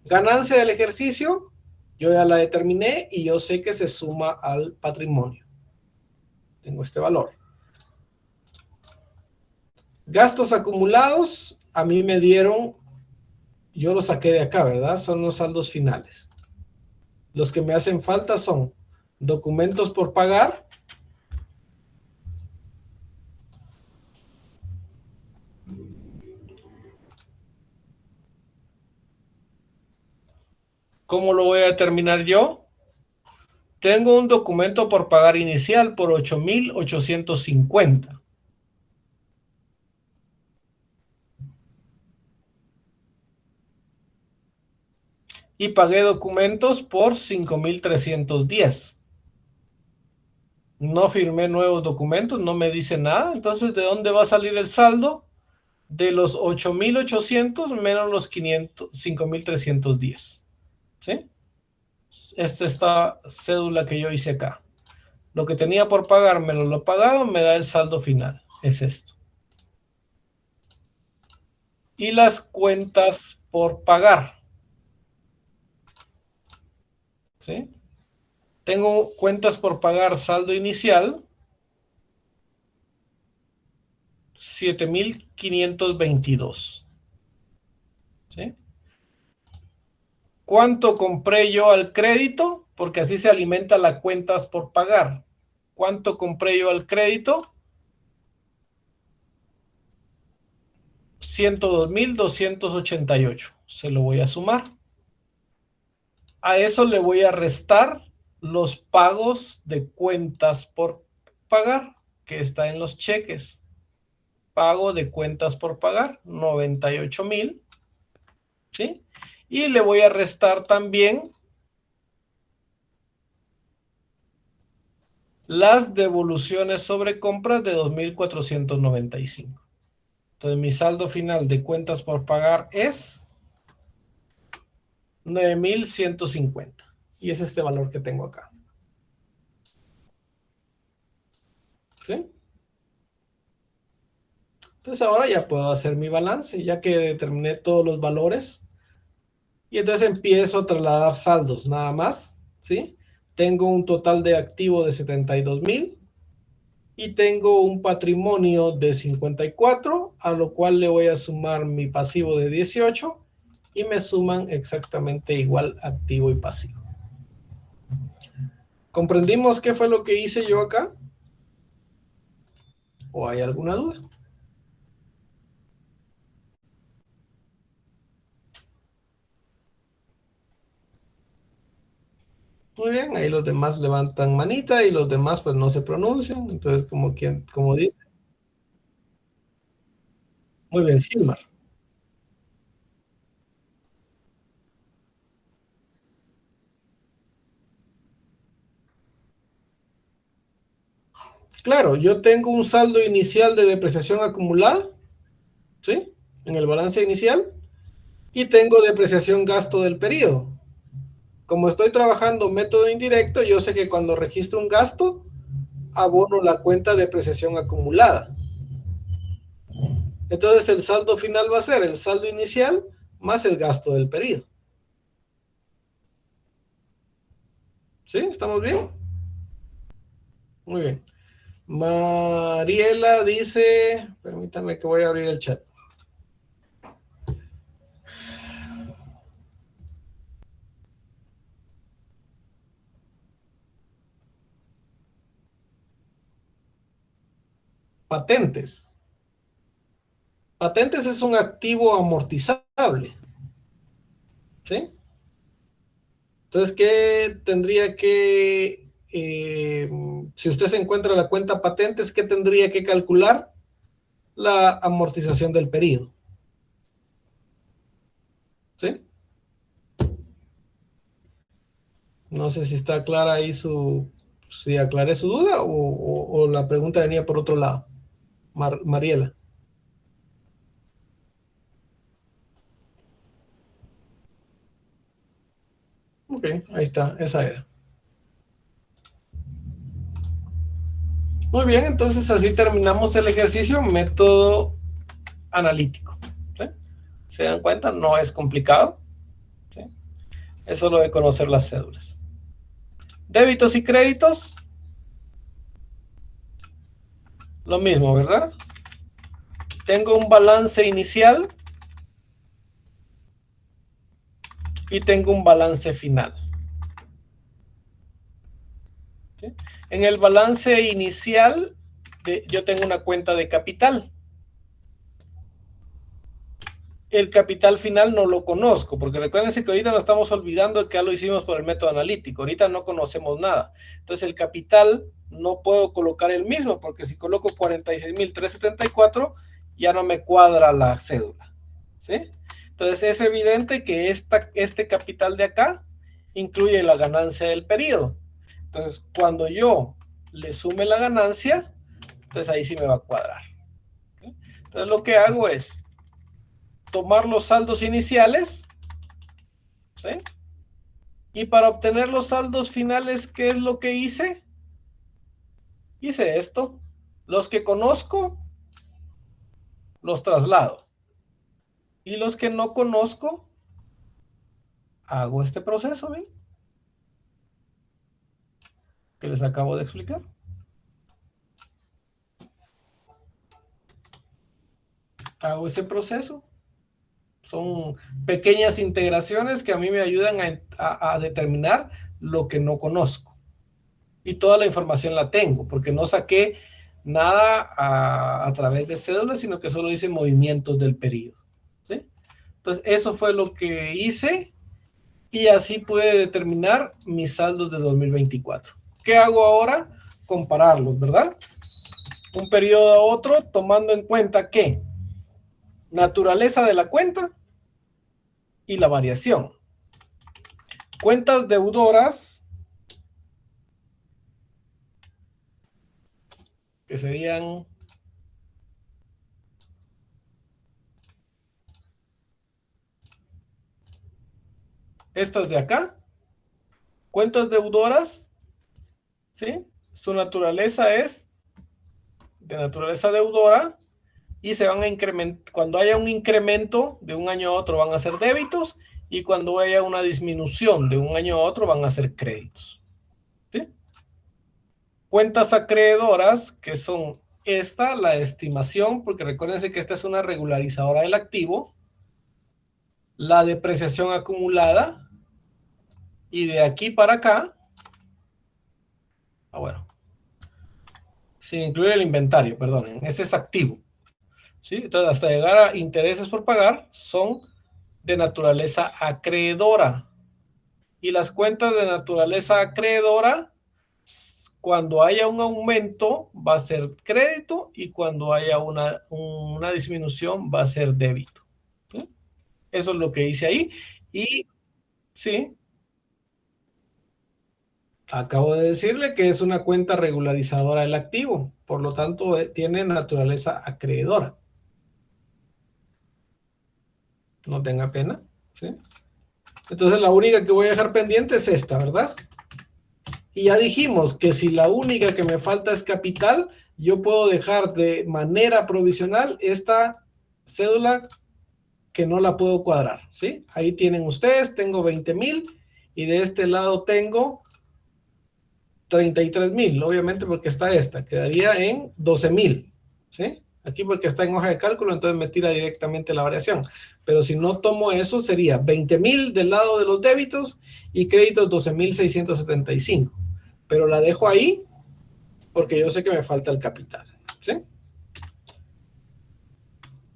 Ganancia del ejercicio, yo ya la determiné y yo sé que se suma al patrimonio. Tengo este valor. Gastos acumulados, a mí me dieron, yo lo saqué de acá, ¿verdad? Son los saldos finales. Los que me hacen falta son documentos por pagar, ¿cómo lo voy a determinar yo? Tengo un documento por pagar inicial por 8.850 y pagué documentos por 5.310. No firmé nuevos documentos, no me dice nada. Entonces, ¿de dónde va a salir el saldo? De los 8.800 menos los 5.310. ¿Sí? Esta es esta cédula que yo hice acá. Lo que tenía por pagar menos lo pagado me da el saldo final. Es esto. Y las cuentas por pagar. ¿Sí? Tengo cuentas por pagar saldo inicial 7.522. ¿Sí? ¿Cuánto compré yo al crédito? Porque así se alimenta las cuentas por pagar. ¿Cuánto compré yo al crédito? 102.288. Se lo voy a sumar. A eso le voy a restar los pagos de cuentas por pagar, que está en los cheques. Pago de cuentas por pagar, 98.000. ¿Sí? Y le voy a restar también las devoluciones sobre compras de 2.495. Entonces mi saldo final de cuentas por pagar es 9.150. Y es este valor que tengo acá. ¿Sí? Entonces ahora ya puedo hacer mi balance, ya que determiné todos los valores. Y entonces empiezo a trasladar saldos, nada más. ¿Sí? Tengo un total de activo de 72.000 y tengo un patrimonio de 54, a lo cual le voy a sumar mi pasivo de 18 y me suman exactamente igual activo y pasivo. ¿Comprendimos qué fue lo que hice yo acá? ¿O hay alguna duda? Muy bien, ahí los demás levantan manita y los demás pues no se pronuncian. Entonces, como dice, muy bien, Gilmar. Claro, yo tengo un saldo inicial de depreciación acumulada, ¿sí? En el balance inicial, y tengo depreciación gasto del periodo. Como estoy trabajando método indirecto, yo sé que cuando registro un gasto, abono la cuenta de depreciación acumulada. Entonces el saldo final va a ser el saldo inicial más el gasto del periodo. ¿Sí? ¿Estamos bien? Muy bien. Mariela dice, permítame que voy a abrir el chat. Patentes. Patentes es un activo amortizable, ¿sí? Entonces, ¿qué tendría que, si usted se encuentra la cuenta patentes, qué tendría que calcular? La amortización del periodo, ¿sí? No sé si está clara ahí si aclaré su duda o la pregunta venía por otro lado. Mariela. Ok, ahí está, esa era. Muy bien, entonces así terminamos el ejercicio, método analítico. ¿Sí? ¿Se dan cuenta? No es complicado. ¿Sí? Es solo de conocer las cédulas. Débitos y créditos, lo mismo, ¿verdad? Tengo un balance inicial y tengo un balance final. ¿Sí? En el balance inicial, yo tengo una cuenta de capital. El capital final no lo conozco, porque recuérdense que ahorita nos estamos olvidando de que ya lo hicimos por el método analítico. Ahorita no conocemos nada. Entonces el capital no puedo colocar el mismo, porque si coloco 46.374, ya no me cuadra la cédula. ¿Sí? Entonces es evidente que este capital de acá incluye la ganancia del periodo. Entonces cuando yo le sume la ganancia, entonces ahí sí me va a cuadrar. ¿Sí? Entonces lo que hago es tomar los saldos iniciales, ¿sí? Y para obtener los saldos finales, ¿qué es lo que hice? Hice esto. Los que conozco, los traslado. Y los que no conozco, hago este proceso, ¿ven? Que les acabo de explicar. Hago ese proceso. Son pequeñas integraciones que a mí me ayudan a determinar lo que no conozco. Y toda la información la tengo, porque no saqué nada a través de cédulas, sino que solo hice movimientos del periodo. ¿Sí? Entonces, eso fue lo que hice y así pude determinar mis saldos de 2024. ¿Qué hago ahora? Compararlos, ¿verdad? Un periodo a otro, tomando en cuenta que naturaleza de la cuenta y la variación. Cuentas deudoras, que serían estas de acá. Cuentas deudoras, ¿sí? Su naturaleza es de naturaleza deudora y se van a incrementar. Cuando haya un incremento de un año a otro van a ser débitos y cuando haya una disminución de un año a otro van a ser créditos. ¿Sí? Cuentas acreedoras, que son la estimación, porque recuérdense que esta es una regularizadora del activo, la depreciación acumulada y de aquí para acá, bueno, sin incluir el inventario, perdonen, ese es activo. ¿Sí? Entonces, hasta llegar a intereses por pagar, son de naturaleza acreedora. Y las cuentas de naturaleza acreedora, cuando haya un aumento, va a ser crédito y cuando haya una disminución, va a ser débito. ¿Sí? Eso es lo que hice ahí. Y sí, Acabo de decirle que es una cuenta regularizadora del activo, por lo tanto tiene naturaleza acreedora. No tenga pena, ¿sí? Entonces la única que voy a dejar pendiente es esta, ¿verdad? Y ya dijimos que si la única que me falta es capital, yo puedo dejar de manera provisional esta cédula que no la puedo cuadrar, ¿sí? Ahí tienen ustedes, tengo 20,000 y de este lado tengo 33,000, obviamente porque está esta, quedaría en 12,000, ¿sí? Aquí porque está en hoja de cálculo, entonces me tira directamente la variación. Pero si no tomo eso, sería 20,000 del lado de los débitos y créditos 12,675. Pero la dejo ahí porque yo sé que me falta el capital, ¿sí?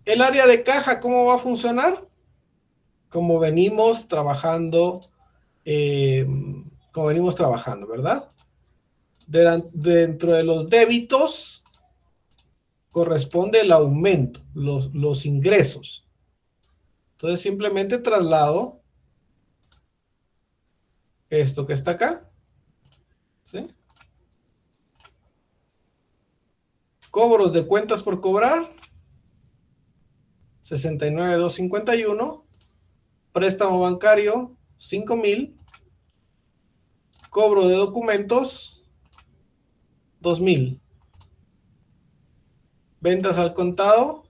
El área de caja, ¿cómo va a funcionar? Como venimos trabajando, ¿verdad? Dentro de los débitos corresponde el aumento, los ingresos. Entonces simplemente traslado esto que está acá, ¿sí? Cobros de cuentas por cobrar, 69,251. Préstamo bancario, 5,000. Cobro de documentos, 2,000. Ventas al contado,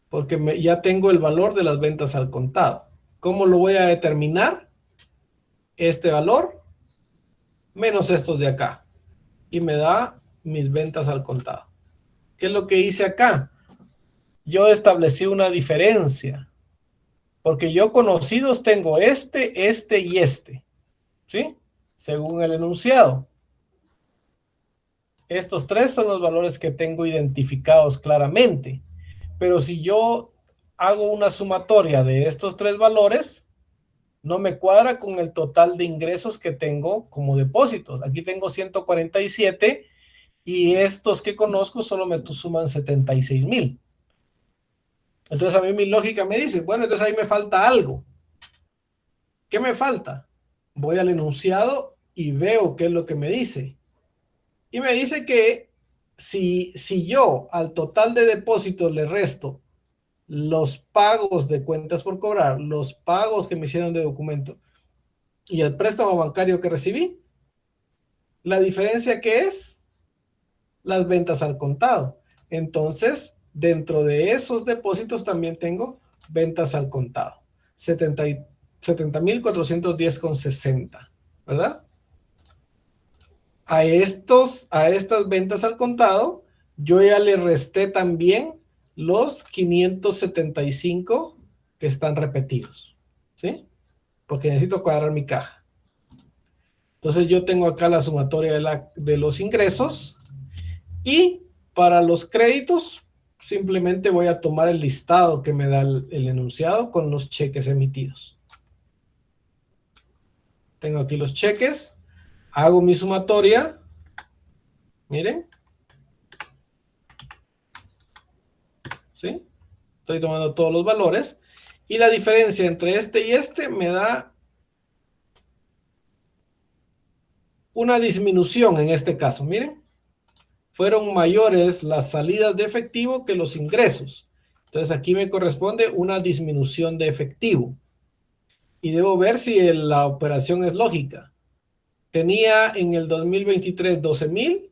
porque ya tengo el valor de las ventas al contado. ¿Cómo lo voy a determinar? Este valor menos estos de acá. Y me da mis ventas al contado. ¿Qué es lo que hice acá? Yo establecí una diferencia. Porque yo conocidos tengo este y este. ¿Sí? Según el enunciado. Estos tres son los valores que tengo identificados claramente. Pero si yo hago una sumatoria de estos tres valores, no me cuadra con el total de ingresos que tengo como depósitos. Aquí tengo 147 y estos que conozco solo me suman 76,000. Entonces a mí mi lógica me dice, bueno, entonces ahí me falta algo. ¿Qué me falta? Voy al enunciado y veo qué es lo que me dice. Y me dice que si yo al total de depósitos le resto los pagos de cuentas por cobrar, los pagos que me hicieron de documento y el préstamo bancario que recibí, la diferencia que es las ventas al contado. Entonces, dentro de esos depósitos también tengo ventas al contado. 70,410,60, ¿verdad? A estas ventas al contado, yo ya le resté también los 575 que están repetidos, ¿sí? Porque necesito cuadrar mi caja. Entonces yo tengo acá la sumatoria de los ingresos y para los créditos simplemente voy a tomar el listado que me da el enunciado con los cheques emitidos. Tengo aquí los cheques, hago mi sumatoria, miren, ¿sí? Estoy tomando todos los valores y la diferencia entre este y este me da una disminución en este caso, miren. Fueron mayores las salidas de efectivo que los ingresos. Entonces aquí me corresponde una disminución de efectivo. Y debo ver si la operación es lógica. Tenía en el 2023 12,000,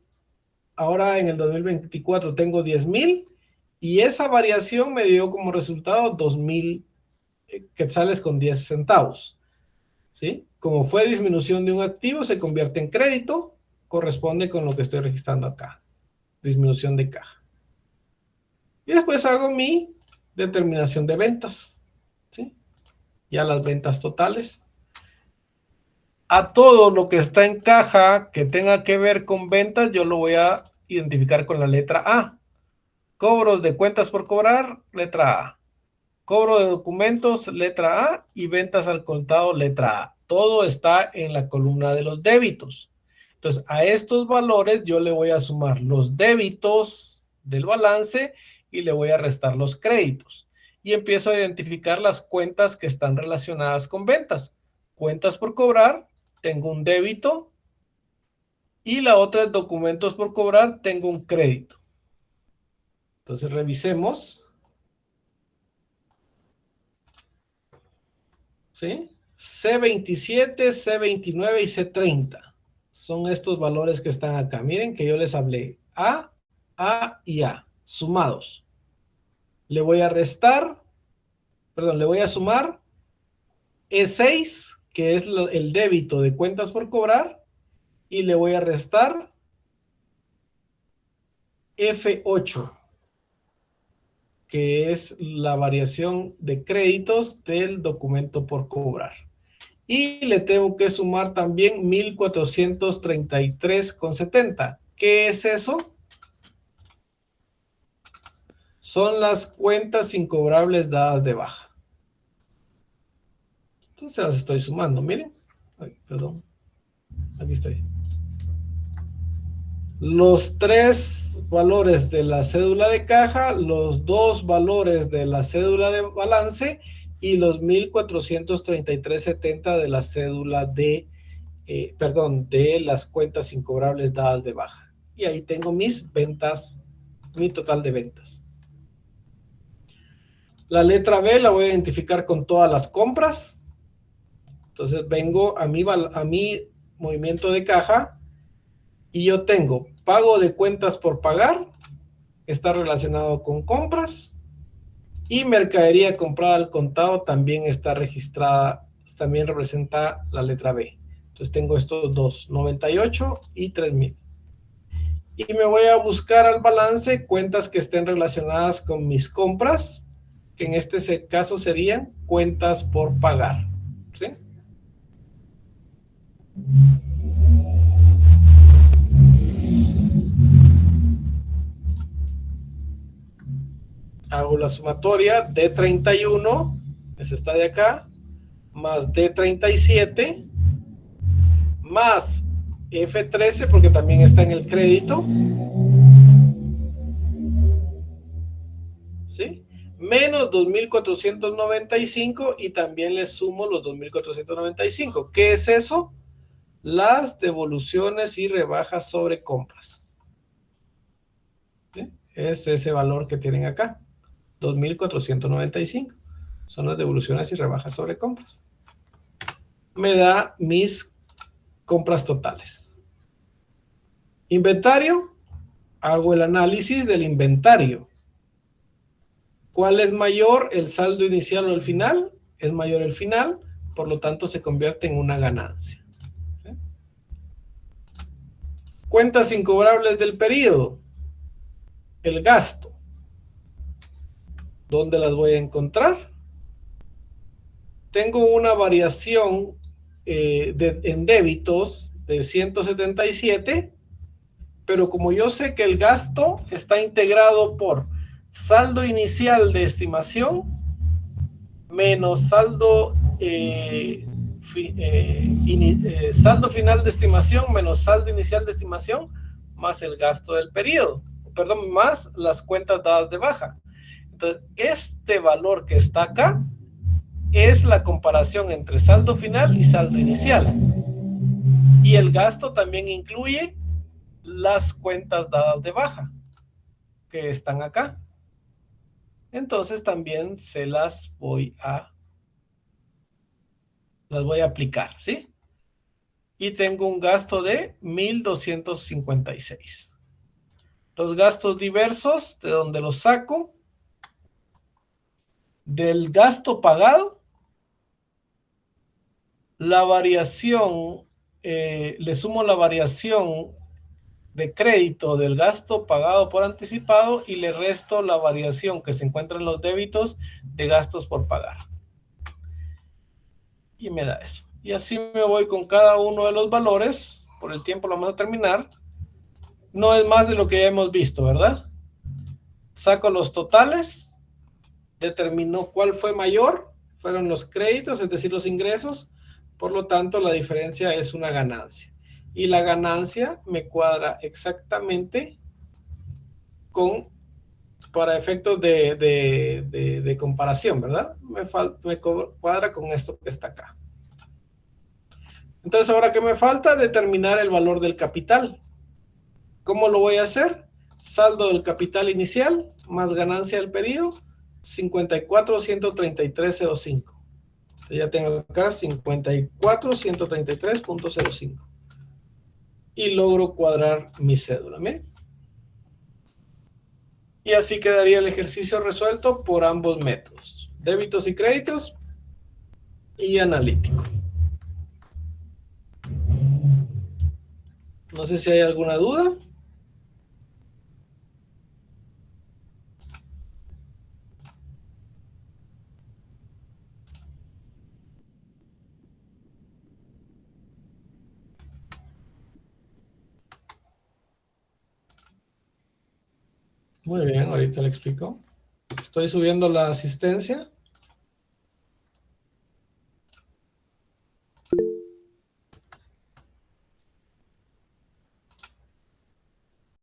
ahora en el 2024 tengo 10,000 y esa variación me dio como resultado 2,000 quetzales con 10 centavos. ¿Sí? Como fue disminución de un activo, se convierte en crédito, corresponde con lo que estoy registrando acá. Disminución de caja. Y después hago mi determinación de ventas, ¿sí? Ya las ventas totales. A todo lo que está en caja que tenga que ver con ventas, yo lo voy a identificar con la letra A. Cobros de cuentas por cobrar, letra A. Cobro de documentos, letra A. Y ventas al contado, letra A. Todo está en la columna de los débitos. Entonces, a estos valores yo le voy a sumar los débitos del balance y le voy a restar los créditos. Y empiezo a identificar las cuentas que están relacionadas con ventas. Cuentas por cobrar, tengo un débito. Y la otra es documentos por cobrar, tengo un crédito. Entonces revisemos. ¿Sí? C27, C29 y C30. Son estos valores que están acá. Miren que yo les hablé. A y A. Sumados. Le voy a restar, perdón, le voy a sumar E6, que es el débito de cuentas por cobrar, y le voy a restar F8, que es la variación de créditos del documento por cobrar. Y le tengo que sumar también 1433,70. ¿Qué es eso? Son las cuentas incobrables dadas de baja. Entonces las estoy sumando, miren. Ay, perdón. Aquí estoy. Los 3 valores de la cédula de caja, los 2 valores de la cédula de balance y los 1433,70 de la cédula de, de las cuentas incobrables dadas de baja. Y ahí tengo mis ventas, mi total de ventas. La letra B la voy a identificar con todas las compras. Entonces vengo a mi movimiento de caja y yo tengo pago de cuentas por pagar, está relacionado con compras, y mercadería comprada al contado también está registrada, también representa la letra B. Entonces tengo estos dos, 98 y 3000. Y me voy a buscar al balance cuentas que estén relacionadas con mis compras, que en este caso serían cuentas por pagar. ¿Sí? Hago la sumatoria D31, esa está de acá, más D37, más F13, porque también está en el crédito, ¿sí? Menos 2.495 y también le sumo los 2.495. ¿Qué es eso? Las devoluciones y rebajas sobre compras. ¿Sí? Es ese valor que tienen acá, 2.495. Son las devoluciones y rebajas sobre compras. Me da mis compras totales. Inventario, hago el análisis del inventario. ¿Cuál es mayor, el saldo inicial o el final? Es mayor el final, por lo tanto se convierte en una ganancia. ¿Sí? Cuentas incobrables del periodo. El gasto. ¿Dónde las voy a encontrar? Tengo una variación en débitos de 177, pero como yo sé que el gasto está integrado por saldo inicial de estimación menos saldo saldo final de estimación menos saldo inicial de estimación más el gasto del periodo, perdón, más las cuentas dadas de baja. Entonces, este valor que está acá es la comparación entre saldo final y saldo inicial. Y el gasto también incluye las cuentas dadas de baja que están acá. Entonces también se las voy a aplicar, ¿sí? Y tengo un gasto de 1.256. Los gastos diversos, ¿de dónde los saco? Del gasto pagado, la variación, le sumo la variación de crédito del gasto pagado por anticipado y le resto la variación que se encuentra en los débitos de gastos por pagar. Y me da eso. Y así me voy con cada uno de los valores. Por el tiempo lo vamos a terminar. No es más de lo que ya hemos visto, ¿verdad? Saco los totales. Determino cuál fue mayor. Fueron los créditos, es decir, los ingresos. Por lo tanto, la diferencia es una ganancia. Y la ganancia me cuadra exactamente para efectos de comparación, ¿verdad? Me cuadra con esto que está acá. Entonces, ¿ahora qué me falta? Determinar el valor del capital. ¿Cómo lo voy a hacer? Saldo del capital inicial más ganancia del periodo, 54,133,05. Ya tengo acá 54,133,05. Y logro cuadrar mi cédula. ¿Miren? Y así quedaría el ejercicio resuelto por ambos métodos, débitos y créditos y analítico. No sé si hay alguna duda. Muy bien, ahorita le explico. Estoy subiendo la asistencia.